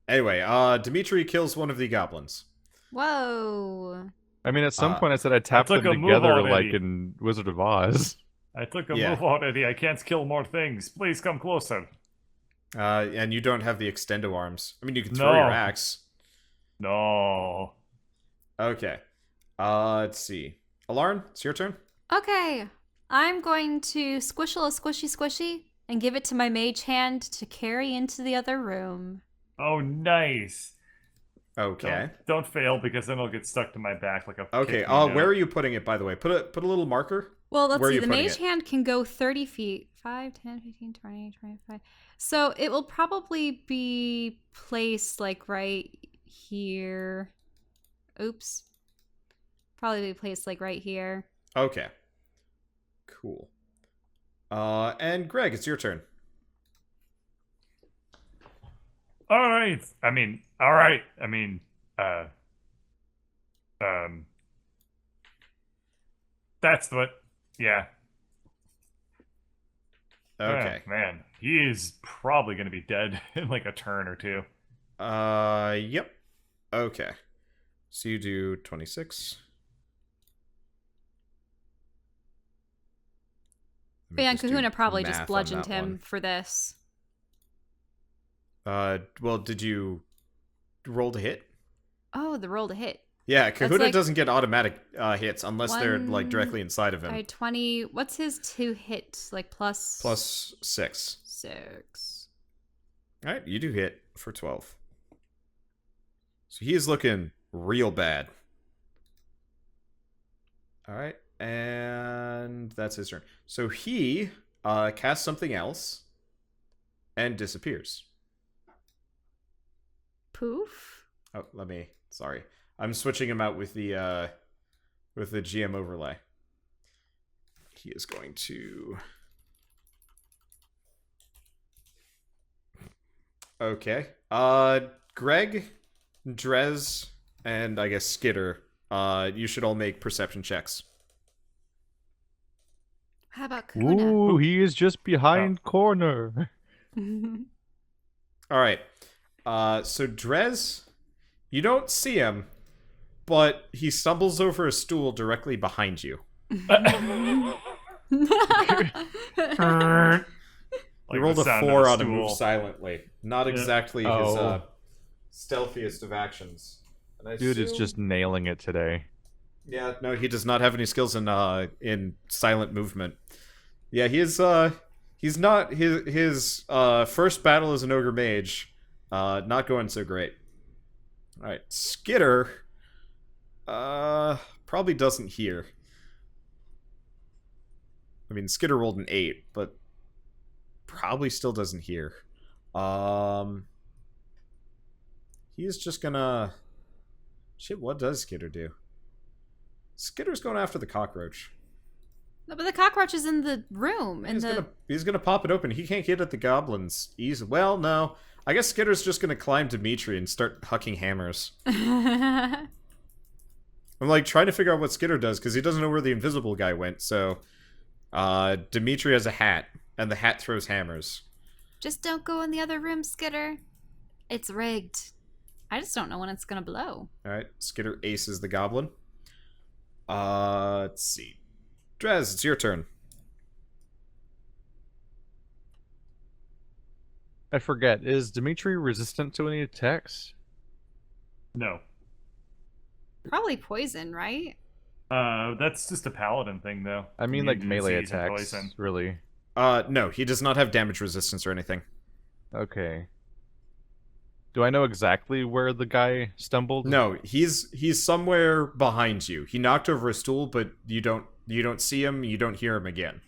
Anyway, Dimitri kills one of the goblins. Whoa. I mean, at some Uh, point I said I tapped took them a move together already. like in Wizard of Oz. I took a Yeah. move already. I can't kill more things. Please come closer. And you don't have the extendo arms. I mean, you can throw No. your axe. No. Okay. Let's see. Alarn, it's your turn. Okay. I'm going to squishle a squishy and give it to my mage hand to carry into the other room. Oh, nice. Okay. Don't fail because then it'll get stuck to my back like a. Okay. kick me now. Where are you putting it, by the way? Put a little marker. Well, let's Where are see. you The putting mage it? hand can go 30 feet. 5, 10, 15, 20, 25. So it will probably be placed like right here. Oops. Probably be placed like right here. Okay. Cool. And Greg, it's your turn. All right. All right. That's what. Yeah. Okay. Oh, man, he is probably going to be dead in like a turn or two. Yep. Okay. So you do 26. Let me But yeah, just do Kahuna probably math just on bludgeoned that him one. for this. Well, did you roll to hit? Oh, the roll to hit. Yeah, Kahuna like- doesn't get automatic hits unless they're like One- directly inside of him. I 20. What's his 2 hit? Like plus Plus 6. 6. Alright, you do hit for 12. So he is looking real bad. Alright, and that's his turn. So he casts something else and disappears. Poof. Oh, sorry. I'm switching him out with the GM overlay. He is going to... Okay. Greg, Drez, and I guess Skitter, you should all make perception checks. How about Kuna? Ooh, he is just behind corner. Alright. So Drez, you don't see him, but he stumbles over a stool directly behind you. He rolled a 4 on a move silently. Not exactly his stealthiest of actions. And Dude is just nailing it today. Yeah, no, he does not have any skills in silent movement. Yeah, he's not his first battle as an ogre mage. Not going so great. All right, Skitter probably doesn't hear. I mean, Skitter rolled an 8, but probably still doesn't hear. He's just gonna... Shit, what does Skitter do? Skitter's going after the cockroach. No, but the cockroach is in the room. He's gonna pop it open. He can't get at the goblins. Well, no. I guess Skitter's just gonna climb Dimitri and start hucking hammers. I'm like trying to figure out what Skitter does because he doesn't know where the invisible guy went. So, Dimitri has a hat, and the hat throws hammers. Just don't go in the other room, Skitter. It's rigged. I just don't know when it's gonna blow. All right, Skitter aces the goblin. Let's see. Drez, it's your turn. I forget. Is Dimitri resistant to any attacks? No. Probably poison, right? That's just a paladin thing, though. I mean, like Immune melee disease and attacks, poison. really. No, he does not have damage resistance or anything. Okay. Do I know exactly where the guy stumbled? No, he's somewhere behind you. He knocked over a stool, but you don't see him. You don't hear him again.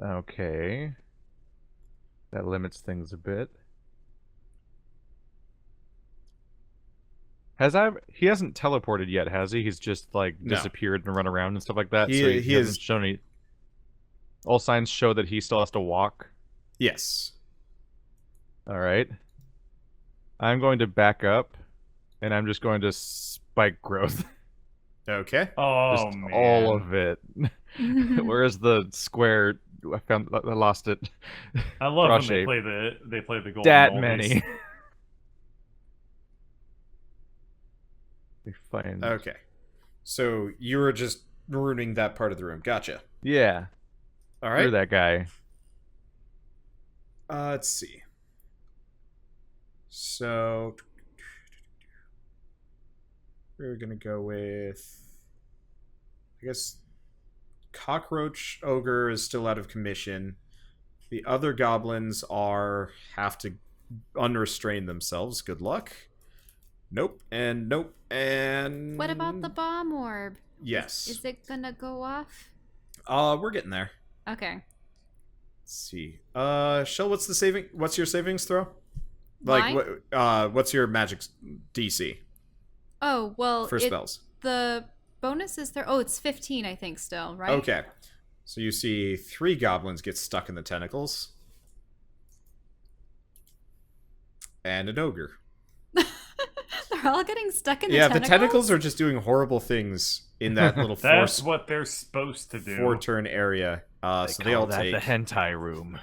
Okay. That limits things a bit. He hasn't teleported yet, has he? He's just like No. disappeared and run around and stuff like that. He hasn't is- shown any. All signs show that he still has to walk. Yes. All right. I'm going to back up, and I'm just going to spike growth. Okay. Oh, Just man. all of it. Where's the square? I lost it. I love Raw when shape. they play the golden That oldies. many. We find. Okay. So you were just ruining that part of the room. Gotcha. Yeah. All You're right. that guy. Let's see. So we're gonna go with, I guess, Cockroach Ogre is still out of commission. The other goblins have to unrestrain themselves. Good luck. Nope, and nope, and... What about the bomb orb? Yes. Is it gonna go off? We're getting there. Okay. Let's see. Shell, what's your savings throw? Like, Mine? what's your magic DC Oh, well, for spells? the bonus is there. Oh, it's 15, I think, still, right? Okay. So you see 3 goblins get stuck in the tentacles. And an ogre. They're all getting stuck in the Yeah, tentacles? the tentacles are just doing horrible things in that little That's what they're supposed to do. 4-turn area. So they all take... the hentai room.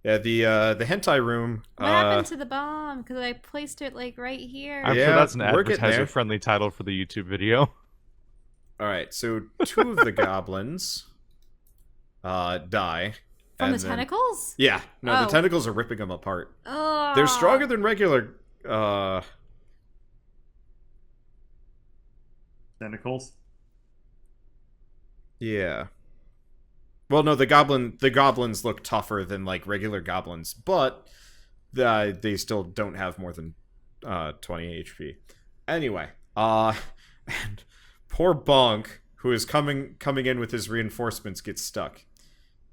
Yeah, the hentai room... What happened to the bomb? Because I placed it, like, right here. I'm Yeah, sure that's an we're getting there. advertiser-friendly title for the YouTube video. Alright, so 2 of the goblins die. From and the then- tentacles? Yeah, no, Oh. the tentacles are ripping them apart. Oh. They're stronger than regular... Tentacles. Yeah. Well, no, the goblins look tougher than like regular goblins, but they still don't have more than 20 HP. Anyway, and poor Bonk, who is coming in with his reinforcements, gets stuck.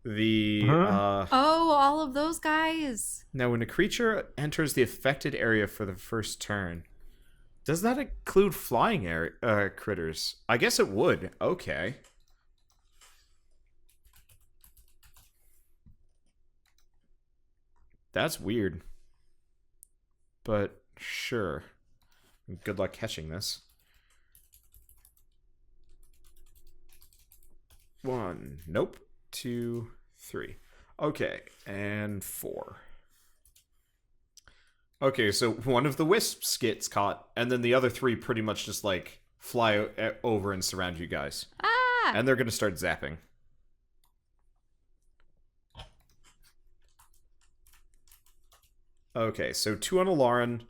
Oh, all of those guys. Now, when a creature enters the affected area for the first turn, does that include flying critters? I guess it would. Okay. That's weird. But sure. Good luck catching this. 1. Nope. 2, 3. Okay, and 4. Okay, so one of the wisps gets caught, and then the other 3 pretty much just, like, fly over and surround you guys. Ah! And they're gonna start zapping. Okay, so 2 on Alarin,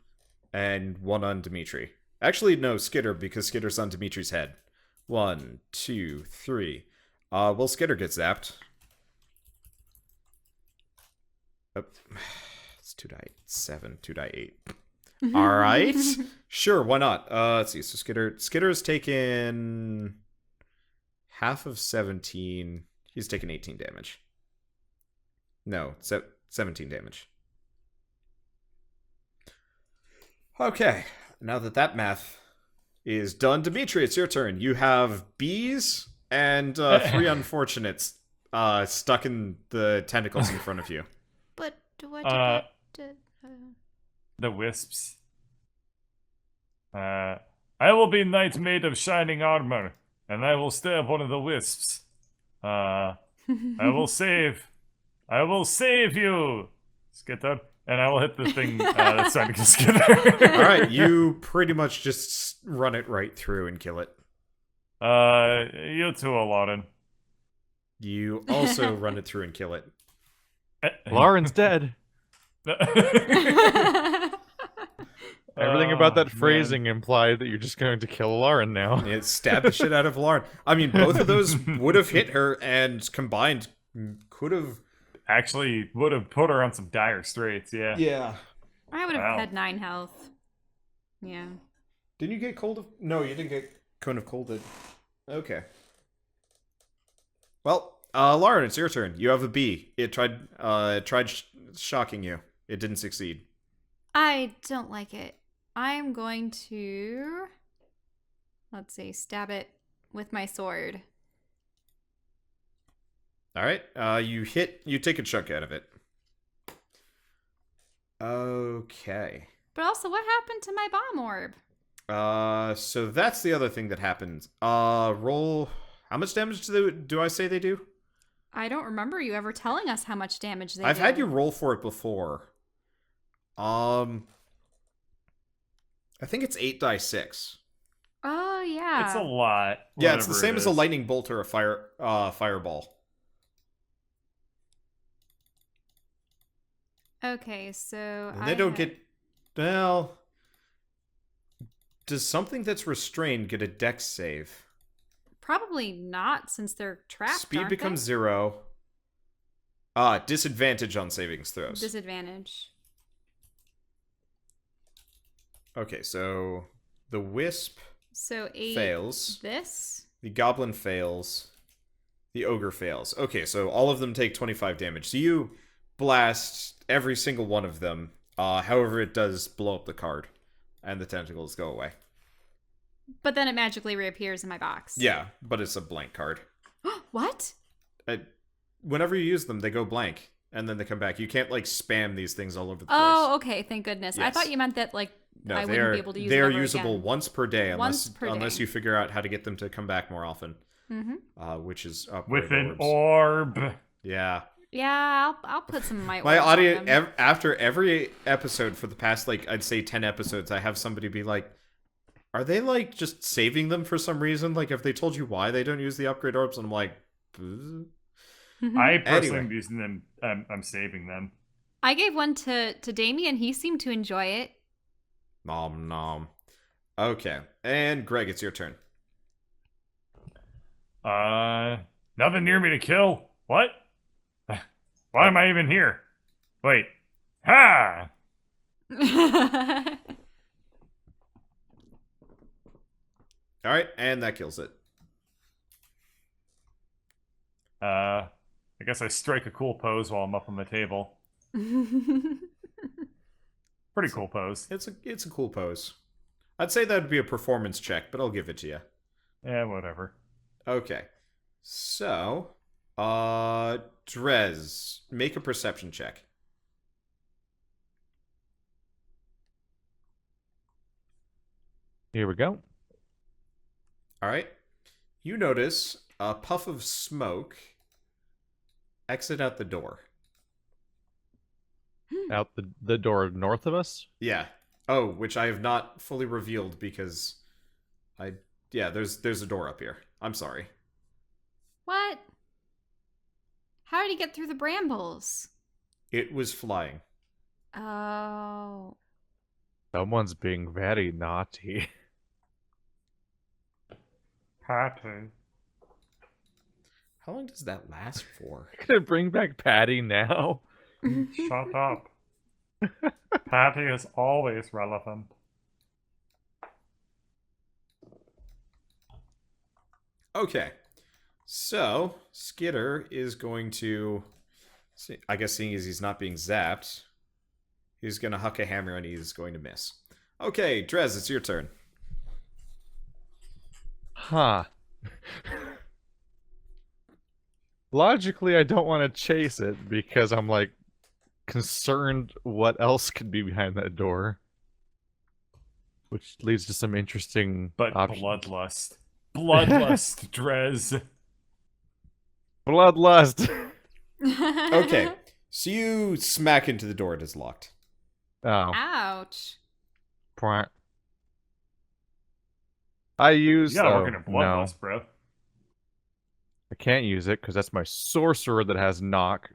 and 1 on Dimitri. Actually, no, Skitter, because Skitter's on Dimitri's head. 1, 2, 3. Well, Skitter gets zapped. Oh, it's 2 die 7, 2 die 8. Alright. Sure, why not? Let's see. So Skitter's taken half of 17. He's taken 18 damage. No, 17 damage. Okay. Now that math is done, Dimitri, it's your turn. You have bees and 3 unfortunates stuck in the tentacles in front of you. But what The wisps. I will be knight made of shining armor, and I will stab one of the wisps. I will save you, Skitter, and I will hit the thing that's trying to kill Skitter. Alright, you pretty much just run it right through and kill it. You too, Alarin. You also run it through and kill it. Lauren's dead. Everything about that phrasing implied that you're just going to kill Lauren now. It stabbed the shit out of Lauren. I mean, both of those would have hit her, and combined could have... Actually, would have put her on some dire straits, yeah. Yeah. I would have Wow. had 9 health. Yeah. Didn't you get cold of... No, you didn't get cone of colded. Okay. Well, Lauren, it's your turn. You have a bee. It tried shocking you. It didn't succeed. I don't like it. I'm going to, let's see, stab it with my sword. Alright, you take a chunk out of it. Okay. But also, what happened to my bomb orb? So that's the other thing that happens. Roll... How much damage do I say they do? I don't remember you ever telling us how much damage they I've do. had you roll for it before. I think it's 8 die 6. Oh, yeah. It's a lot. Yeah, it's the whatever same it as a is. lightning bolt or a fireball. Okay, so And they don't get... Well... Does something that's restrained get a dex save? Probably not, since they're trapped, Speed aren't becomes they? 0. Disadvantage on savings throws. Disadvantage. Okay, so the wisp So 8 fails. this. The goblin fails. The ogre fails. Okay, so all of them take 25 damage. So you blast every single one of them. However, it does blow up the card. And the tentacles go away. But then it magically reappears in my box. Yeah, but it's a blank card. What? Whenever you use them, they go blank. And then they come back. You can't, like, spam these things all over the place. Oh, okay. Thank goodness. I Yes. thought you meant that, like, No, I they wouldn't are, be able to use they it are ever usable again. once per day, Once per unless day. you figure out how to get them to come back more often. Mm-hmm. Which is upgrade With an orbs. orb. Yeah. Yeah, I'll put some of my My orbs on audio them. after every episode for the past, like, I'd say 10 episodes, I have somebody be like, are they, like, just saving them for some reason? Like, have they told you why they don't use the upgrade orbs? And I'm like, "Bzz." I personally Anyway. am using them. I'm saving them. I gave one to Damien. He seemed to enjoy it. Nom nom. Okay. And Greg, it's your turn. Nothing near me to kill. What? Why am I even here? Wait. Ha! Alright, and that kills it. I guess I strike a cool pose while I'm up on the table. Pretty cool pose. It's a cool pose. I'd say that would be a performance check, but I'll give it to you. Yeah, whatever. Okay. So, Drez, make a perception check. Here we go. Alright. You notice a puff of smoke exit out the door. Out the door north of us? Yeah. Oh, which I have not fully revealed because there's a door up here. I'm sorry. What? How did he get through the brambles? It was flying. Oh. Someone's being very naughty. Patty. How long does that last for? Gonna bring back Patty now? Shut up. Patty is always relevant. Okay. So, Skitter is going to... I guess seeing as he's not being zapped, he's going to huck a hammer and he's going to miss. Okay, Drez, it's your turn. Huh. Logically, I don't want to chase it because I'm like concerned what else could be behind that door. Which leads to some interesting But options. bloodlust. Bloodlust, Drez. Bloodlust! Okay, so you smack into the door, it is locked. Oh. Ouch. Point. I use... You gotta oh, work in a no. bloodlust, bro. I can't use it because that's my sorcerer that has knock.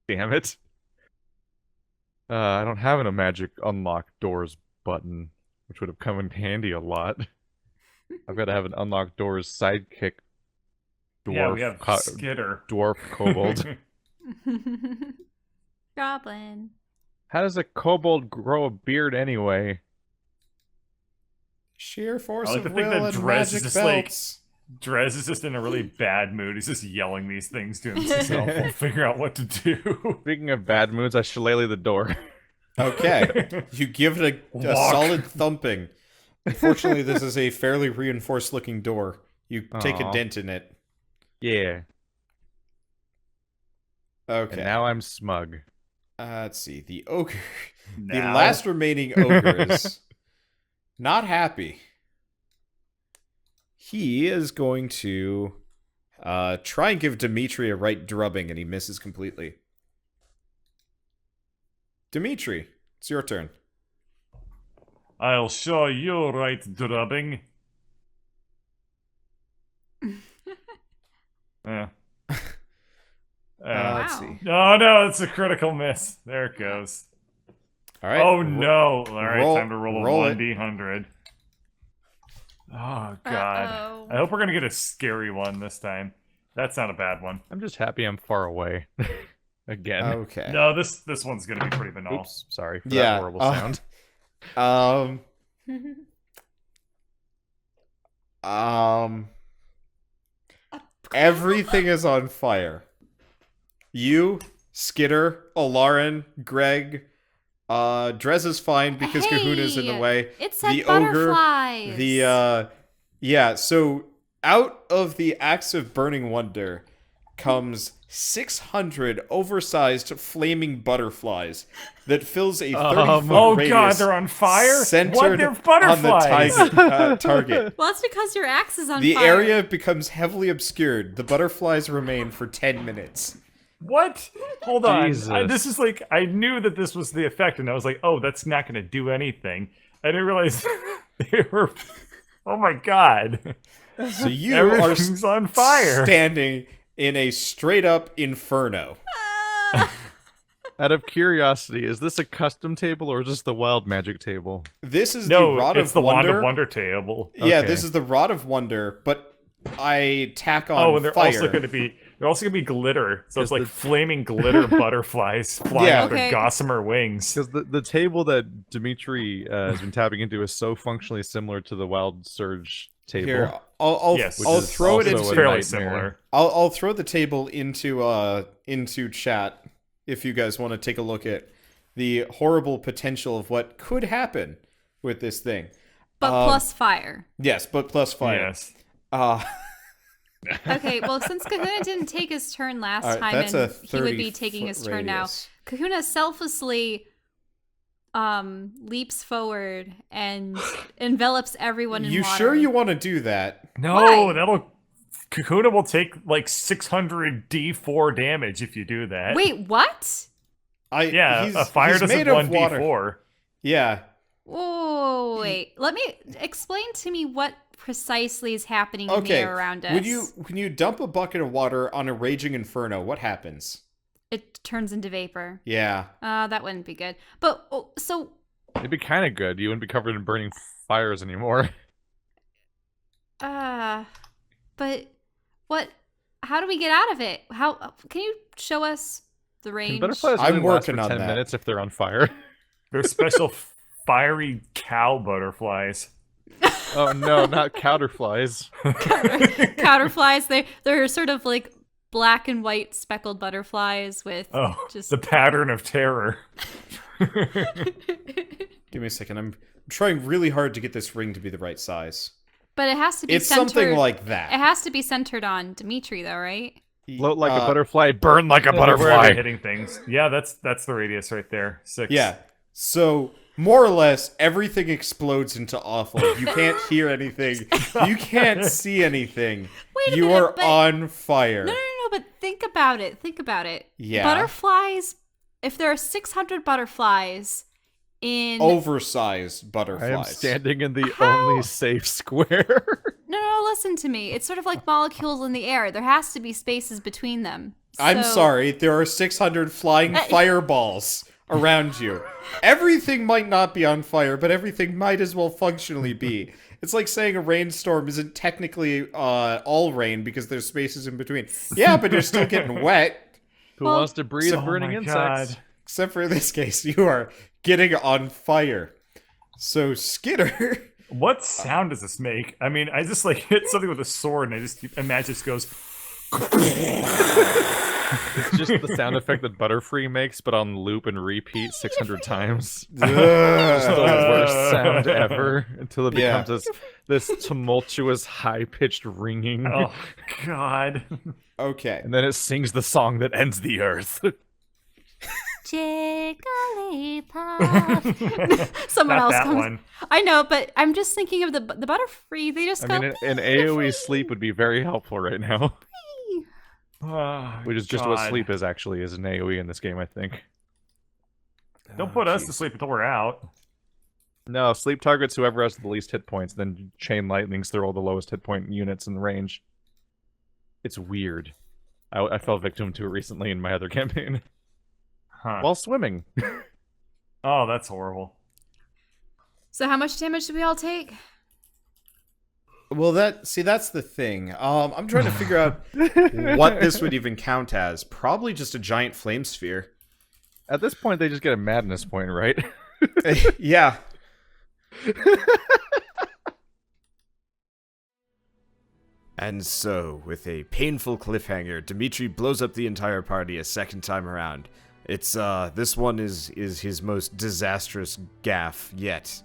Damn it. I don't have a magic unlock doors button, which would have come in handy a lot. I've got to have an unlock doors sidekick dwarf, Yeah, we have Skitter. dwarf kobold. Goblin. How does a kobold grow a beard anyway? Sheer force I like of to think will that and Drez is magic just like- belts. Drez is just in a really bad mood. He's just yelling these things to himself. We'll figure out what to do. Speaking of bad moods, I shillelagh the door. Okay, you give it a Walk. solid thumping. Unfortunately, this is a fairly reinforced looking door. You take a Aw. dent in it. Yeah. Okay. And now I'm smug. Let's see. The ogre. The Now? last remaining ogre is not happy. He is going to try and give Dimitri a right drubbing, and he misses completely. Dimitri, it's your turn. I'll show you right drubbing. Yeah. Let's Wow. see. Oh no, it's a critical miss. There it goes. All right. Oh no! All right, roll- time to roll a roll it. 1d100. Oh god! Uh-oh. I hope we're gonna get a scary one this time. That's not a bad one. I'm just happy I'm far away. Again. Okay. No, this one's gonna be pretty banal. Oops, sorry for Yeah, that horrible sound. Everything is on fire. You, Skitter, Alarin, Greg, Drez is fine because Kahuna's in the Hey, way. It said The ogre, butterflies. yeah, so out of the axe of burning wonder comes 600 oversized flaming butterflies that fills a 30-foot Oh radius god, they're on fire! centered What? They're on the butterflies! target. Well, that's because your axe is on The fire. area becomes heavily obscured. The butterflies remain for 10 minutes. What? Hold on. Jesus. This is like, I knew that this was the effect, and I was like, oh, that's not going to do anything. I didn't realize they were. Oh my god. So you are Everything's on fire. standing in a straight-up inferno. Out of curiosity, is this a custom table or is this the wild magic table? This is No, the Rod it's of the Wonder. Wand of Wonder table. Yeah, Okay. this is the Rod of Wonder, but I tack on Oh, and they're fire. also going to be glitter. So it's Because like the- flaming glitter butterflies flying Yeah. out their Okay. gossamer wings. Because the table that Dimitri has been tapping into is so functionally similar to the Wild Surge table. Here, I'll Yes, which I'll is throw it also into a fairly nightmare. similar. I'll throw the table into chat if you guys want to take a look at the horrible potential of what could happen with this thing. But plus fire. Yes, but plus fire. Yes. Okay, well, since Kahuna didn't take his turn last All right, time, that's and a he would be 30 taking foot his turn now, radius. Kahuna selflessly leaps forward and envelops everyone in You water. sure you want to do that? No, Why? Kakuna will take like 600 D4 damage if you do that. Wait, what? Yeah, he's, a fire he's does made a of water. 1d4. Yeah. Oh, wait. Let me explain to me what precisely is happening in the Okay. air around us. When you dump a bucket of water on a raging inferno, what happens? It turns into vapor. Yeah. That wouldn't be good. But so It'd be kind of good. You wouldn't be covered in burning fires anymore. but what? How do we get out of it? How can you show us the Can range? butterflies I'm only last working for on 10 that. minutes if they're on fire? They're special fiery cow butterflies. Oh no, not counterflies. Counterflies. They're sort of like black and white speckled butterflies with Oh, just the pattern of terror. Give me a second. I'm trying really hard to get this ring to be the right size. But it has to be It's centered. something like It that. has to be centered on Dimitri, though, right? Float like a butterfly, burn like a Where are they butterfly. hitting things? Yeah, that's the radius right there. 6. Yeah. So more or less, everything explodes into awful. You can't hear anything. You can't see anything. Wait a You minute, are but- on fire. No, but think about it. Think about it. Yeah. Butterflies, if there are 600 butterflies in... Oversized I butterflies. am standing in the How? only safe square. No, listen to me. It's sort of like molecules in the air. There has to be spaces between them. I'm So- sorry. There are 600 flying fireballs around you. Everything might not be on fire, but everything might as well functionally be. It's like saying a rainstorm isn't technically all rain because there's spaces in between. Yeah, but you're still getting wet. Who Well- wants to breathe Oh burning my insects? God. Except for in this case, you are getting on fire. So, Skitter... What sound does this make? I mean, I just like hit something with a sword and I just imagine it just goes. It's just the sound effect that Butterfree makes, but on loop and repeat 600 times. It's the worst sound ever until it Yeah. becomes this tumultuous, high-pitched ringing. Oh God. Okay. And then it sings the song that ends the earth. Jigglypuff. Someone Not else that comes. one. I know, but I'm just thinking of the Butterfree. They just I go. mean, an AoE sleep would be very helpful right now. Oh, Which is just what God. sleep is actually, is an AoE in this game, I think. Don't put us to sleep until we're out. No, sleep targets whoever has the least hit points, then chain lightnings through all the lowest hit point units in the range. It's weird. I fell victim to it recently in my other campaign. Huh. While swimming. Oh, that's horrible. So how much damage do we all take? Well, that's the thing. I'm trying to figure out what this would even count as. Probably just a giant flame sphere. At this point, they just get a madness point, right? Yeah. And so, with a painful cliffhanger, Dimitri blows up the entire party a second time around. It's, this one is his most disastrous gaffe yet.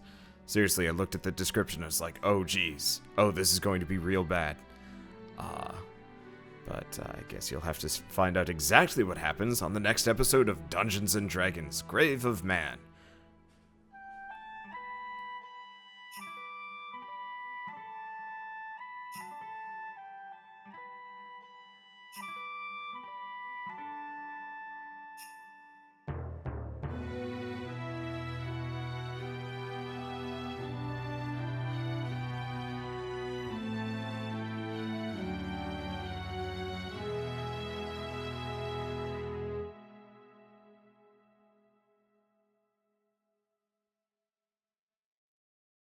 Seriously, I looked at the description, I was like, oh geez. Oh, this is going to be real bad. But I guess you'll have to find out exactly what happens on the next episode of Dungeons & Dragons: Grave of Man.